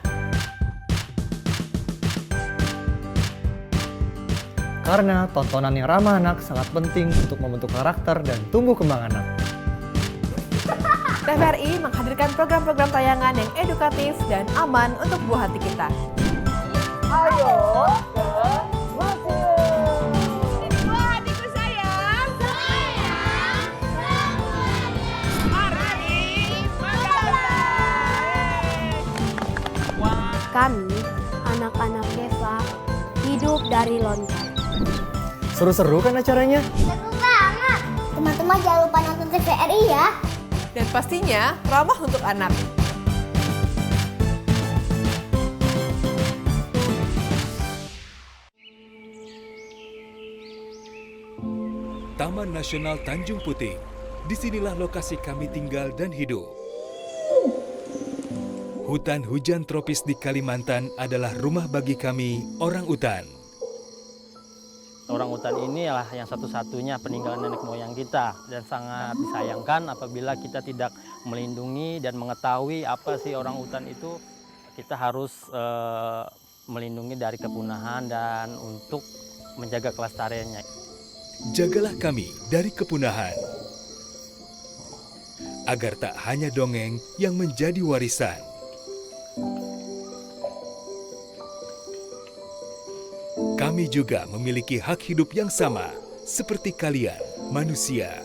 Karena tontonan yang ramah anak sangat penting untuk membentuk karakter dan tumbuh kembang anak. TVRI menghadirkan program-program tayangan yang edukatif dan aman untuk buah hati kita. Ayo ke museum. Buah hatiku sayang. Kami, anak-anak desa, hidup dari lontar. Seru-seru kan acaranya? Seru banget! Teman-teman jangan lupa nonton TVRI ya. Dan pastinya ramah untuk anak. Taman Nasional Tanjung Puting. Disinilah lokasi kami tinggal dan hidup. Hutan hujan tropis di Kalimantan adalah rumah bagi kami, orang utan. Orang utan ini adalah yang satu-satunya peninggalan nenek moyang kita, dan sangat disayangkan apabila kita tidak melindungi dan mengetahui apa sih orang utan itu. Kita harus melindungi dari kepunahan dan untuk menjaga kelestariannya. Jagalah kami dari kepunahan, agar tak hanya dongeng yang menjadi warisan. Kami juga memiliki hak hidup yang sama seperti kalian, manusia.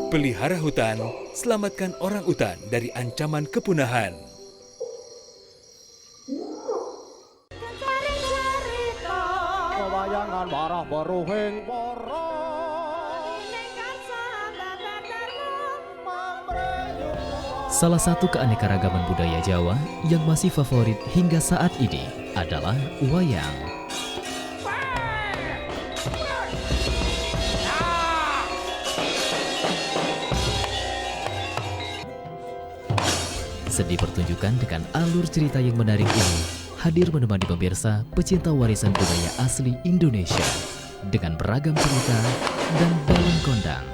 Pelihara hutan, selamatkan orang utan dari ancaman kepunahan. Lawan marah beruhing porong. Salah satu keanekaragaman budaya Jawa yang masih favorit hingga saat ini adalah wayang. Seni pertunjukan dengan alur cerita yang menarik ini hadir menemani pemirsa pecinta warisan budaya asli Indonesia dengan beragam cerita dan balon kondang.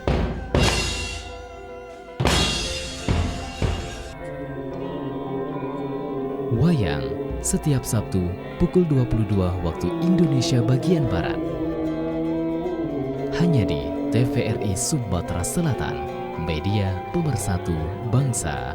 Wayang setiap Sabtu pukul 22 waktu Indonesia bagian Barat. Hanya di TVRI Sumatera Selatan, media pemersatu bangsa.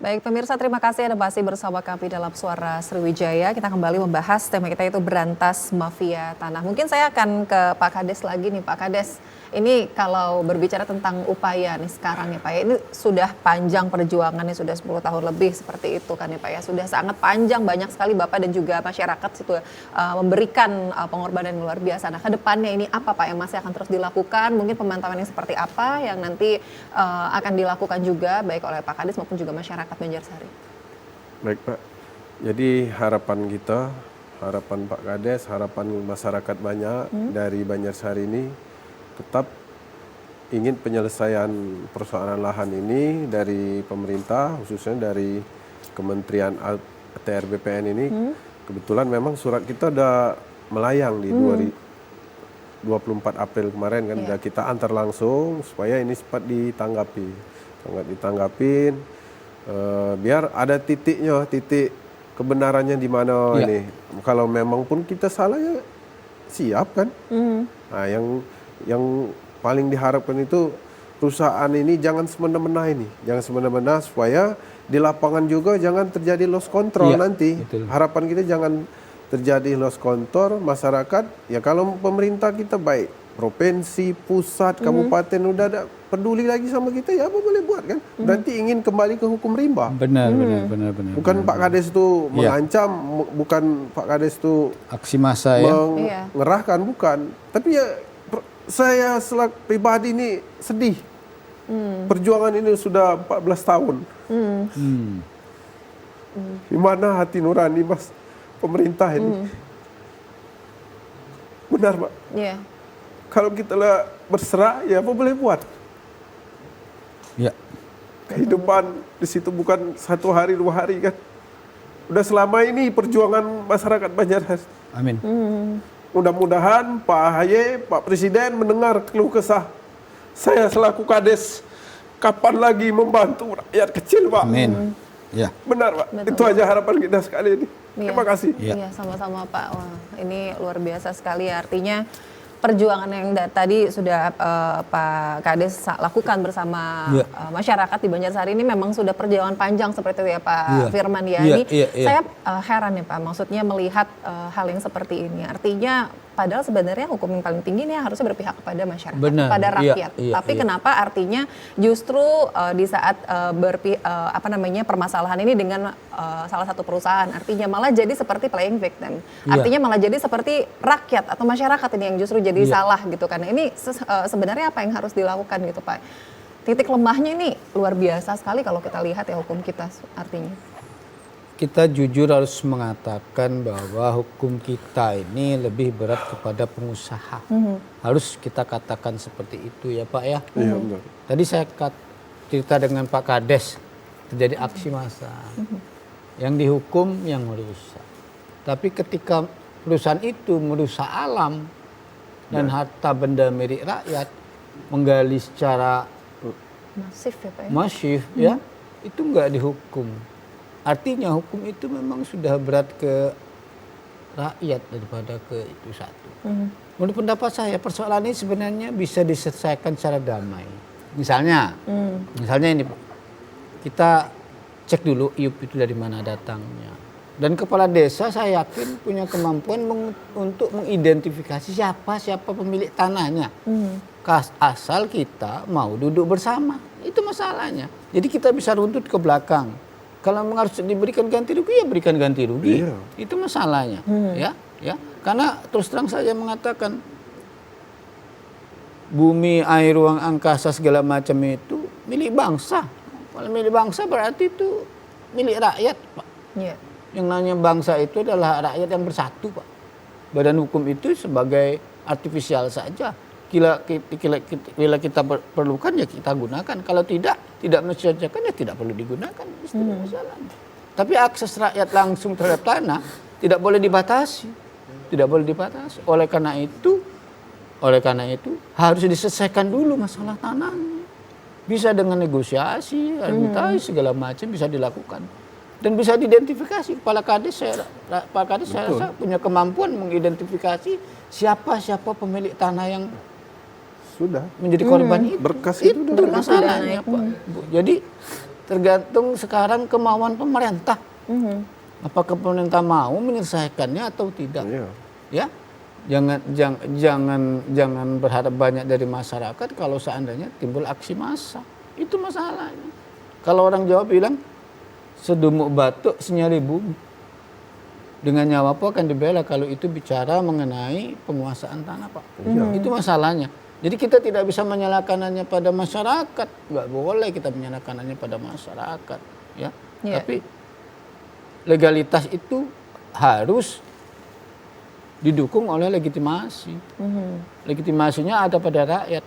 Baik pemirsa, terima kasih Anda masih bersama kami dalam Suara Sriwijaya. Kita kembali membahas tema kita itu berantas mafia tanah. Mungkin saya akan ke Pak Kades lagi nih Pak Kades. Ini kalau berbicara tentang upaya nih sekarang ya Pak ya, ini sudah panjang perjuangannya, sudah 10 tahun lebih seperti itu kan ya Pak ya. Sudah sangat panjang, banyak sekali Bapak dan juga masyarakat situ memberikan pengorbanan yang luar biasa. Nah ke depannya ini apa Pak yang masih akan terus dilakukan? Mungkin pemantauan yang seperti apa yang nanti akan dilakukan juga baik oleh Pak Kades maupun juga masyarakat Banjarsari. Baik Pak, jadi harapan kita, harapan Pak Kades, harapan masyarakat banyak dari Banjarsari ini tetap ingin penyelesaian persoalan lahan ini dari pemerintah, khususnya dari Kementerian ATR BPN ini. Kebetulan memang surat kita udah melayang di 24 April kemarin kan, udah kita antar langsung supaya ini cepat ditanggapi, ditanggapin. Biar ada titiknya, titik kebenarannya di mana ini. Kalau memang pun kita salah ya siap kan. Nah, yang paling diharapkan itu perusahaan ini jangan semena-mena ini, jangan semena-mena supaya di lapangan juga jangan terjadi loss control nanti. Betul. Harapan kita jangan terjadi loss control masyarakat. Ya kalau pemerintah kita baik, provinsi, pusat, kabupaten udah ada peduli lagi sama kita, ya apa boleh buat kan? Nanti ingin kembali ke hukum rimba. Benar. Bukan Pak Kades itu mengancam, bukan Pak Kades itu aksi massa ya. Mengerahkan, bukan. Tapi ya saya selaku pribadi ini sedih. Perjuangan ini sudah 14 tahun. Di mana hati nurani Mas pemerintah ini? Benar Pak. Iya. Kalau kita berserah, ya apa boleh buat? Ya. Kehidupan di situ bukan 1 hari 2 hari kan. Udah selama ini perjuangan masyarakat Banjarsari. Amin. Mudah-mudahan Pak AHY, Pak Presiden mendengar keluh kesah saya selaku Kades. Kapan lagi membantu rakyat kecil Pak? Amin. Ya. Benar Pak. Betul. Itu aja harapan kita sekali ini. Terima kasih. Iya, sama-sama Pak. Wah, ini luar biasa sekali ya. Artinya perjuangan yang tadi sudah Pak Kades lakukan bersama masyarakat di Banjarsari ini memang sudah perjuangan panjang seperti itu ya Pak Firman ya. Saya heran ya Pak, maksudnya melihat hal yang seperti ini. Artinya padahal sebenarnya hukum yang paling tinggi ini harusnya berpihak kepada masyarakat, kepada rakyat. Tapi kenapa artinya justru di saat permasalahan ini dengan salah satu perusahaan, artinya malah jadi seperti playing victim. Artinya malah jadi seperti rakyat atau masyarakat ini yang justru jadi salah gitu kan. Ini sebenarnya apa yang harus dilakukan gitu Pak? Titik lemahnya ini luar biasa sekali kalau kita lihat ya hukum kita artinya. Kita jujur harus mengatakan bahwa hukum kita ini lebih berat kepada pengusaha. Harus kita katakan seperti itu ya Pak ya. Tadi saya cerita dengan Pak Kades, terjadi aksi massa. Yang dihukum yang merusak. Tapi ketika perusahaan itu merusak alam dan harta benda milik rakyat, menggali secara masif ya Pak ya. Masif ya, itu enggak dihukum. Artinya hukum itu memang sudah berat ke rakyat daripada ke itu satu. Menurut pendapat saya persoalan ini sebenarnya bisa diselesaikan secara damai. Misalnya ini Pak, kita cek dulu IUP itu dari mana datangnya. Dan kepala desa saya yakin punya kemampuan untuk mengidentifikasi siapa pemilik tanahnya. Asal kita mau duduk bersama, itu masalahnya. Jadi kita bisa runtut ke belakang. Kalau harus diberikan ganti rugi, ya berikan ganti rugi. Iya. Itu masalahnya, ya. Karena terus terang saya mengatakan bumi, air, ruang angkasa segala macam itu milik bangsa. Kalau milik bangsa berarti itu milik rakyat, Pak. Yeah. Yang namanya bangsa itu adalah rakyat yang bersatu, Pak. Badan hukum itu sebagai artifisial saja. Bila kita perlukan ya kita gunakan. Kalau tidak mensesuaikan ya tidak perlu digunakan. Masalahnya. Tapi akses rakyat langsung terhadap tanah tidak boleh dibatasi. Tidak boleh dibatasi. Oleh karena itu harus diselesaikan dulu masalah tanahnya. Bisa dengan negosiasi, arbitrasi segala macam bisa dilakukan. Dan bisa diidentifikasi. Pak Kades saya rasa punya kemampuan mengidentifikasi siapa pemilik tanah yang sudah menjadi korban itu. Berkas itu masalahnya, Pak. Jadi tergantung sekarang kemauan pemerintah. Apakah pemerintah mau menyelesaikannya atau tidak? Ya, jangan berharap banyak dari masyarakat kalau seandainya timbul aksi massa. Itu masalahnya. Kalau orang Jawa bilang sedumuk batuk senyali bumi. Dengan nyawa pun akan dibela kalau itu bicara mengenai penguasaan tanah, Pak. Itu masalahnya. Jadi kita tidak bisa menyalahkan hanya pada masyarakat. Nggak boleh kita menyalahkan hanya pada masyarakat. Ya. Tapi legalitas itu harus didukung oleh legitimasi. Legitimasinya ada pada rakyat.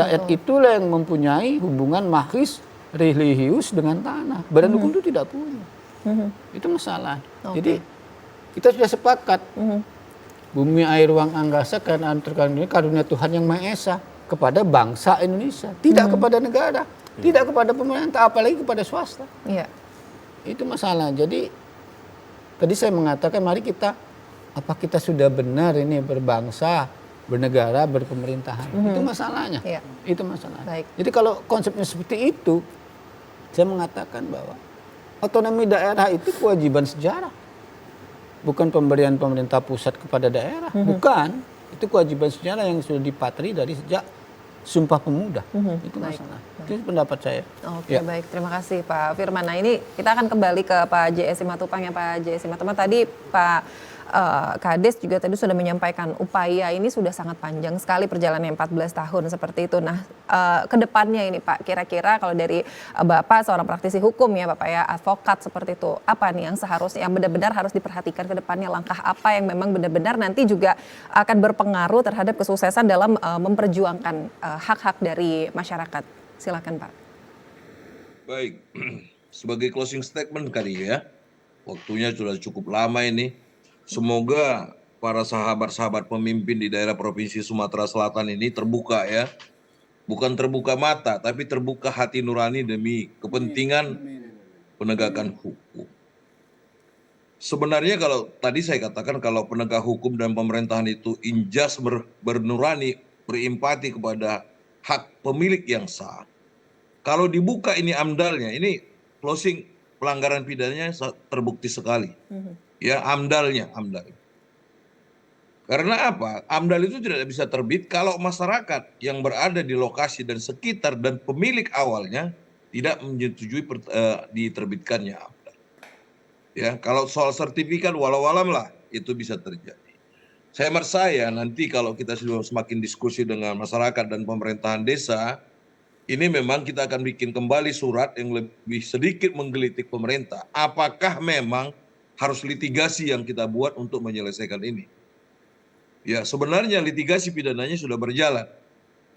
Rakyat itulah yang mempunyai hubungan mahis religius dengan tanah. Badan hukum itu tidak punya. Itu masalah. Jadi kita sudah sepakat. Bumi, air, ruang angkasa karena karunia Tuhan yang Maha Esa kepada bangsa Indonesia, tidak kepada negara, tidak kepada pemerintah, apalagi kepada swasta. Itu masalah. Jadi tadi saya mengatakan mari apa kita sudah benar ini berbangsa, bernegara, berpemerintahan. Itu masalahnya. Itu masalah. Jadi kalau konsepnya seperti itu, saya mengatakan bahwa otonomi daerah itu kewajiban sejarah. Bukan pemberian pemerintah pusat kepada daerah. Bukan. Itu kewajiban sejarah yang sudah dipatri dari sejak Sumpah Pemuda. Itu masalah. Itu pendapat saya. Oke, baik. Terima kasih Pak Firman. Nah ini kita akan kembali ke Pak JS Simatupang ya Pak JS Simatupang. Tadi Pak Kades juga tadi sudah menyampaikan upaya ini sudah sangat panjang sekali perjalanannya 14 tahun seperti itu. Nah ke depannya ini Pak kira-kira kalau dari Bapak seorang praktisi hukum ya Bapak ya advokat seperti itu. Apa nih yang seharusnya yang benar-benar harus diperhatikan ke depannya, langkah apa yang memang benar-benar nanti juga akan berpengaruh terhadap kesuksesan dalam memperjuangkan hak-hak dari masyarakat. Silakan Pak. Baik, sebagai closing statement kali ya, waktunya sudah cukup lama ini. Semoga para sahabat-sahabat pemimpin di daerah Provinsi Sumatera Selatan ini terbuka ya. Bukan terbuka mata, tapi terbuka hati nurani demi kepentingan penegakan hukum. Sebenarnya kalau tadi saya katakan kalau penegak hukum dan pemerintahan itu injas bernurani, berempati kepada hak pemilik yang sah. Kalau dibuka ini amdalnya, ini closing pelanggaran pidananya terbukti sekali. Ya, amdalnya. Karena apa? Amdal itu tidak bisa terbit kalau masyarakat yang berada di lokasi dan sekitar dan pemilik awalnya tidak menyetujui diterbitkannya amdal. Ya, kalau soal sertifikat walau-alam lah itu bisa terjadi. Saya nanti kalau kita sudah semakin diskusi dengan masyarakat dan pemerintahan desa, ini memang kita akan bikin kembali surat yang lebih sedikit menggelitik pemerintah. Apakah memang harus litigasi yang kita buat untuk menyelesaikan ini? Ya, sebenarnya litigasi pidananya sudah berjalan.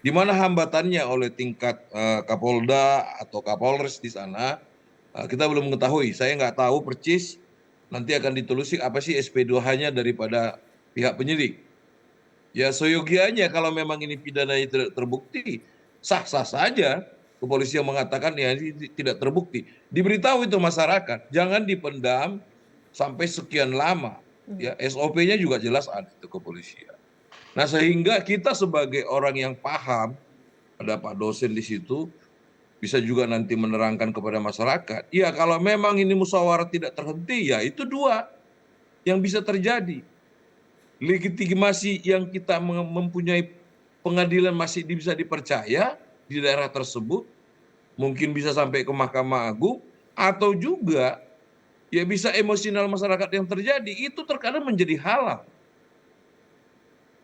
Di mana hambatannya oleh tingkat Kapolda atau Kapolres di sana, kita belum mengetahui. Saya nggak tahu percis, nanti akan ditelusik apa sih SP2H-nya daripada pihak penyidik. Ya, seyogianya kalau memang ini pidananya tidak terbukti, sah-sah saja. Kepolisian mengatakan ya ini tidak terbukti. Diberitahu itu masyarakat, jangan dipendam sampai sekian lama. Ya, SOP-nya juga jelas ada itu kepolisian. Nah, sehingga kita sebagai orang yang paham, ada Pak dosen di situ, bisa juga nanti menerangkan kepada masyarakat. Ya, kalau memang ini musyawarah tidak terhenti, ya itu dua yang bisa terjadi. Legitimasi yang kita mempunyai pengadilan masih bisa dipercaya di daerah tersebut, mungkin bisa sampai ke Mahkamah Agung, atau juga ya bisa emosional masyarakat yang terjadi, itu terkadang menjadi halang.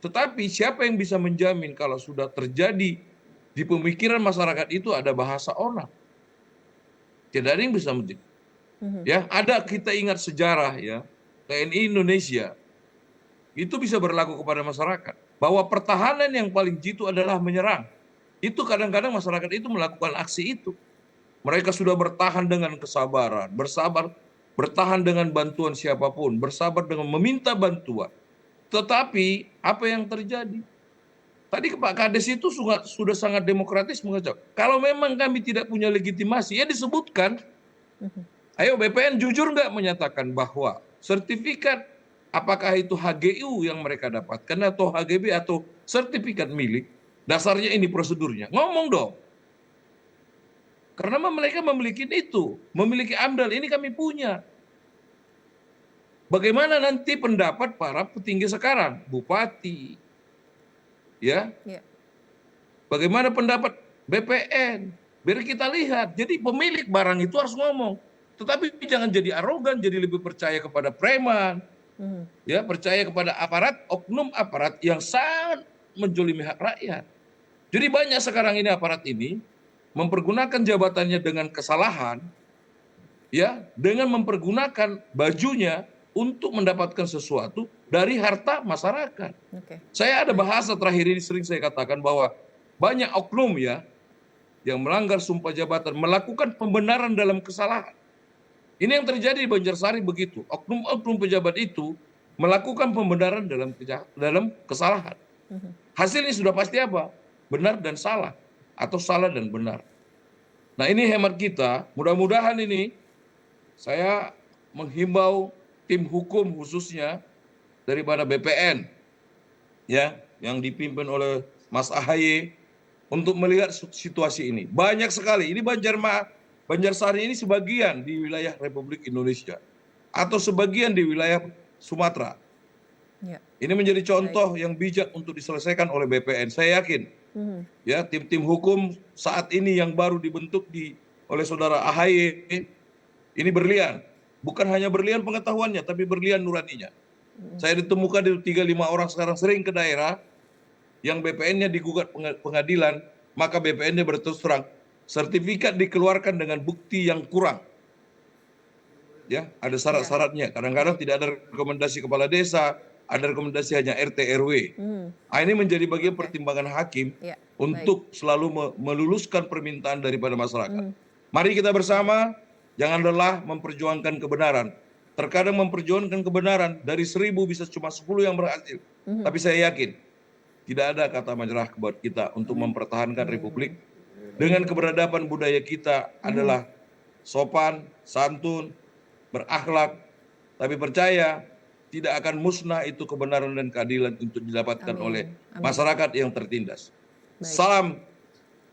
Tetapi siapa yang bisa menjamin kalau sudah terjadi di pemikiran masyarakat itu ada bahasa orang? Tidak ada yang bisa menjamin. Ya, ada, kita ingat sejarah ya, TNI Indonesia itu bisa berlaku kepada masyarakat bahwa pertahanan yang paling jitu adalah menyerang. Itu kadang-kadang masyarakat itu melakukan aksi itu. Mereka sudah bertahan dengan kesabaran, bertahan dengan bantuan siapapun, bersabar dengan meminta bantuan. Tetapi apa yang terjadi? Tadi Pak Kades itu sudah sangat demokratis mengajak. Kalau memang kami tidak punya legitimasi, ya disebutkan. Ayo BPN jujur nggak menyatakan bahwa sertifikat apakah itu HGU yang mereka dapatkan atau HGB atau sertifikat milik, dasarnya ini prosedurnya. Ngomong dong. Karena mereka memiliki itu, memiliki AMDAL, ini kami punya. Bagaimana nanti pendapat para petinggi sekarang, bupati, ya? Bagaimana pendapat BPN? Biar kita lihat. Jadi pemilik barang itu harus ngomong. Tetapi jangan jadi arogan, jadi lebih percaya kepada preman, ya, percaya kepada aparat, oknum aparat yang sangat menjolimi hak rakyat. Jadi banyak sekarang ini aparat ini mempergunakan jabatannya dengan kesalahan, ya, dengan mempergunakan bajunya untuk mendapatkan sesuatu dari harta masyarakat. Saya ada bahasa terakhir ini sering saya katakan bahwa banyak oknum ya yang melanggar sumpah jabatan melakukan pembenaran dalam kesalahan. Ini yang terjadi di Banjarsari begitu. Oknum-oknum pejabat itu melakukan pembenaran dalam kesalahan. Hasilnya sudah pasti apa? Benar dan salah. Atau salah dan benar. Nah, ini hemat kita. Mudah-mudahan ini saya menghimbau tim hukum khususnya daripada BPN ya, yang dipimpin oleh Mas AHY untuk melihat situasi ini. Banyak sekali. Ini Banjarsari ini sebagian di wilayah Republik Indonesia atau sebagian di wilayah Sumatera. Ini menjadi contoh yang bijak untuk diselesaikan oleh BPN. Saya yakin ya, tim-tim hukum saat ini yang baru dibentuk oleh saudara AHY ini berlian. Bukan hanya berlian pengetahuannya, tapi berlian nuraninya. Saya ditemukan di 3-5 orang sekarang sering ke daerah yang BPN-nya digugat pengadilan, maka BPN-nya berterus terang, sertifikat dikeluarkan dengan bukti yang kurang. Ya, ada syarat-syaratnya. Kadang-kadang tidak ada rekomendasi kepala desa, ada rekomendasi hanya RT RW. Ini menjadi bagian pertimbangan hakim untuk selalu meluluskan permintaan daripada masyarakat. Mari kita bersama, jangan lelah memperjuangkan kebenaran. Terkadang memperjuangkan kebenaran dari 1000 bisa cuma 10 yang berhasil. Tapi saya yakin tidak ada kata menyerah buat kita untuk mempertahankan Republik. Dengan keberadaban budaya kita adalah sopan, santun, berakhlak, tapi percaya tidak akan musnah itu kebenaran dan keadilan untuk didapatkan oleh masyarakat yang tertindas. Salam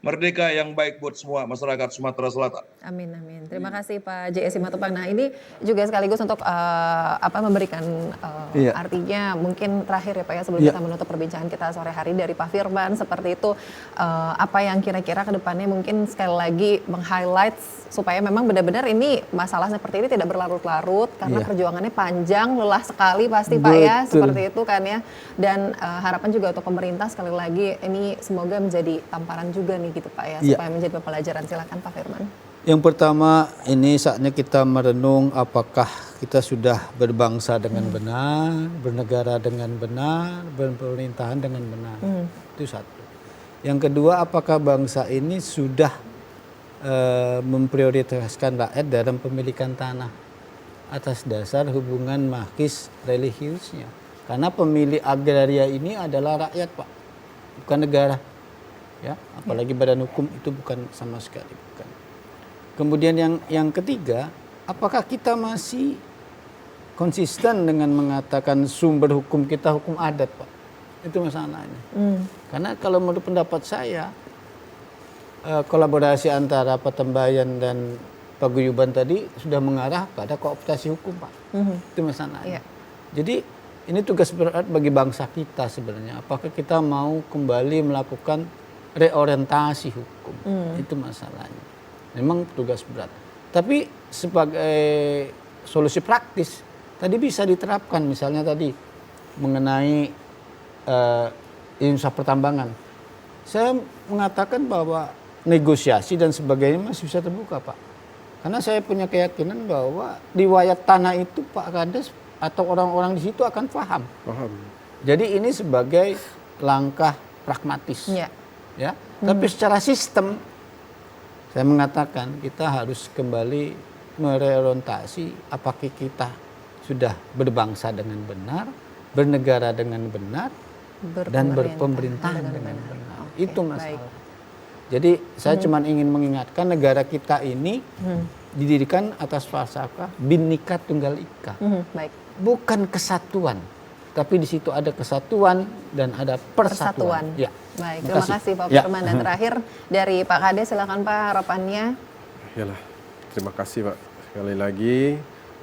merdeka yang baik buat semua masyarakat Sumatera Selatan. Amin, amin. Terima kasih Pak J.S. Simatupang. Nah, ini juga sekaligus untuk memberikan artinya mungkin terakhir ya Pak ya, sebelum kita menutup perbincangan kita sore hari dari Pak Firman seperti itu, apa yang kira-kira ke depannya mungkin sekali lagi meng-highlight supaya memang benar-benar ini masalah seperti ini tidak berlarut-larut karena perjuangannya panjang, lelah sekali pasti Pak ya, seperti itu kan ya. Dan harapan juga untuk pemerintah sekali lagi ini semoga menjadi tamparan juga nih gitu Pak ya, supaya menjadi pembelajaran. Silakan Pak Firman. Yang pertama, ini saatnya kita merenung apakah kita sudah berbangsa dengan benar, bernegara dengan benar, berpemerintahan dengan benar. Itu satu. Yang kedua, apakah bangsa ini sudah memprioritaskan rakyat dalam pemilikan tanah atas dasar hubungan magis religiusnya. Karena pemilik agraria ini adalah rakyat Pak, bukan negara. Ya, apalagi badan hukum itu bukan sama sekali bukan. Kemudian yang ketiga, apakah kita masih konsisten dengan mengatakan sumber hukum kita hukum adat, Pak. Itu masalahnya. Karena kalau menurut pendapat saya, kolaborasi antara Patembayan dan Paguyuban tadi sudah mengarah pada kooptasi hukum, Pak. Itu masalahnya. Jadi ini tugas berat bagi bangsa kita sebenarnya. Apakah kita mau kembali melakukan reorientasi hukum? Itu masalahnya. Memang tugas berat. Tapi sebagai solusi praktis, tadi bisa diterapkan misalnya tadi mengenai usaha pertambangan. Saya mengatakan bahwa negosiasi dan sebagainya masih bisa terbuka, Pak. Karena saya punya keyakinan bahwa riwayat tanah itu Pak Kades atau orang-orang di situ akan paham. Jadi ini sebagai langkah pragmatis. Ya. Tapi secara sistem saya mengatakan kita harus kembali mereorientasi apakah kita sudah berbangsa dengan benar, bernegara dengan benar, dan berpemerintahan dengan benar. Itu masalah. Jadi saya cuma ingin mengingatkan negara kita ini didirikan atas falsafah Bhinneka Tunggal Ika. Bukan kesatuan, tapi di situ ada kesatuan dan ada persatuan. Ya. Baik, terima kasih Pak Firman. Dan terakhir dari Pak Kades, silakan Pak harapannya. Yalah, terima kasih Pak. Sekali lagi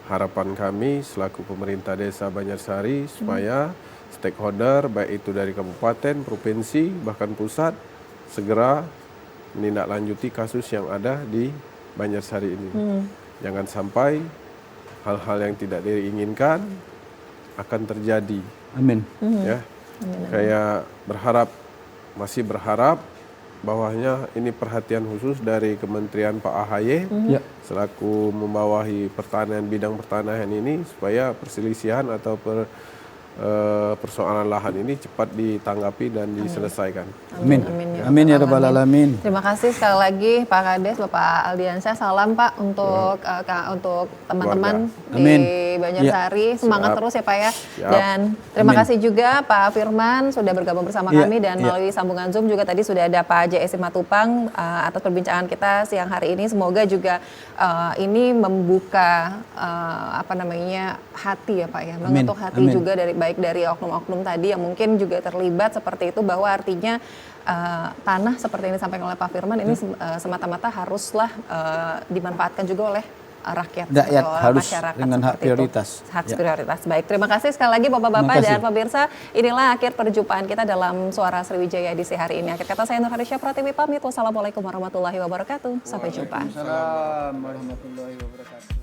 harapan kami selaku pemerintah Desa Banjarsari supaya stakeholder baik itu dari kabupaten, provinsi, bahkan pusat segera menindaklanjuti kasus yang ada di Banjarsari ini. Jangan sampai hal-hal yang tidak diinginkan akan terjadi. Amin. Ya, kayak masih berharap bahwasanya ini perhatian khusus dari Kementerian Pak AHY selaku membawahi bidang pertanian ini supaya perselisihan atau persoalan lahan ini cepat ditanggapi dan diselesaikan. Amin. Amin ya rabbal alamin. Terima kasih sekali lagi Pak Kades, Bapak Aldiansyah. Salam Pak untuk teman-teman di Banjarsari. Semangat terus ya Pak ya. Dan terima kasih juga Pak Firman sudah bergabung bersama kami dan melalui sambungan Zoom juga tadi sudah ada Pak JS Simatupang atas perbincangan kita siang hari ini. Semoga juga ini membuka hati ya Pak ya, mengetuk hati juga baik dari oknum-oknum tadi yang mungkin juga terlibat seperti itu, bahwa artinya tanah seperti ini disampaikan oleh Pak Firman ini semata-mata haruslah dimanfaatkan juga oleh rakyat harus masyarakat dengan hak prioritas. Hak prioritas. Baik, terima kasih sekali lagi Bapak-bapak dan pemirsa. Inilah akhir perjumpaan kita dalam Suara Sriwijaya edisi hari ini. Akhir kata saya Nur Harisya Pratiwi pamit. Wassalamualaikum warahmatullahi wabarakatuh. Sampai jumpa. Waalaikumsalam warahmatullahi wabarakatuh.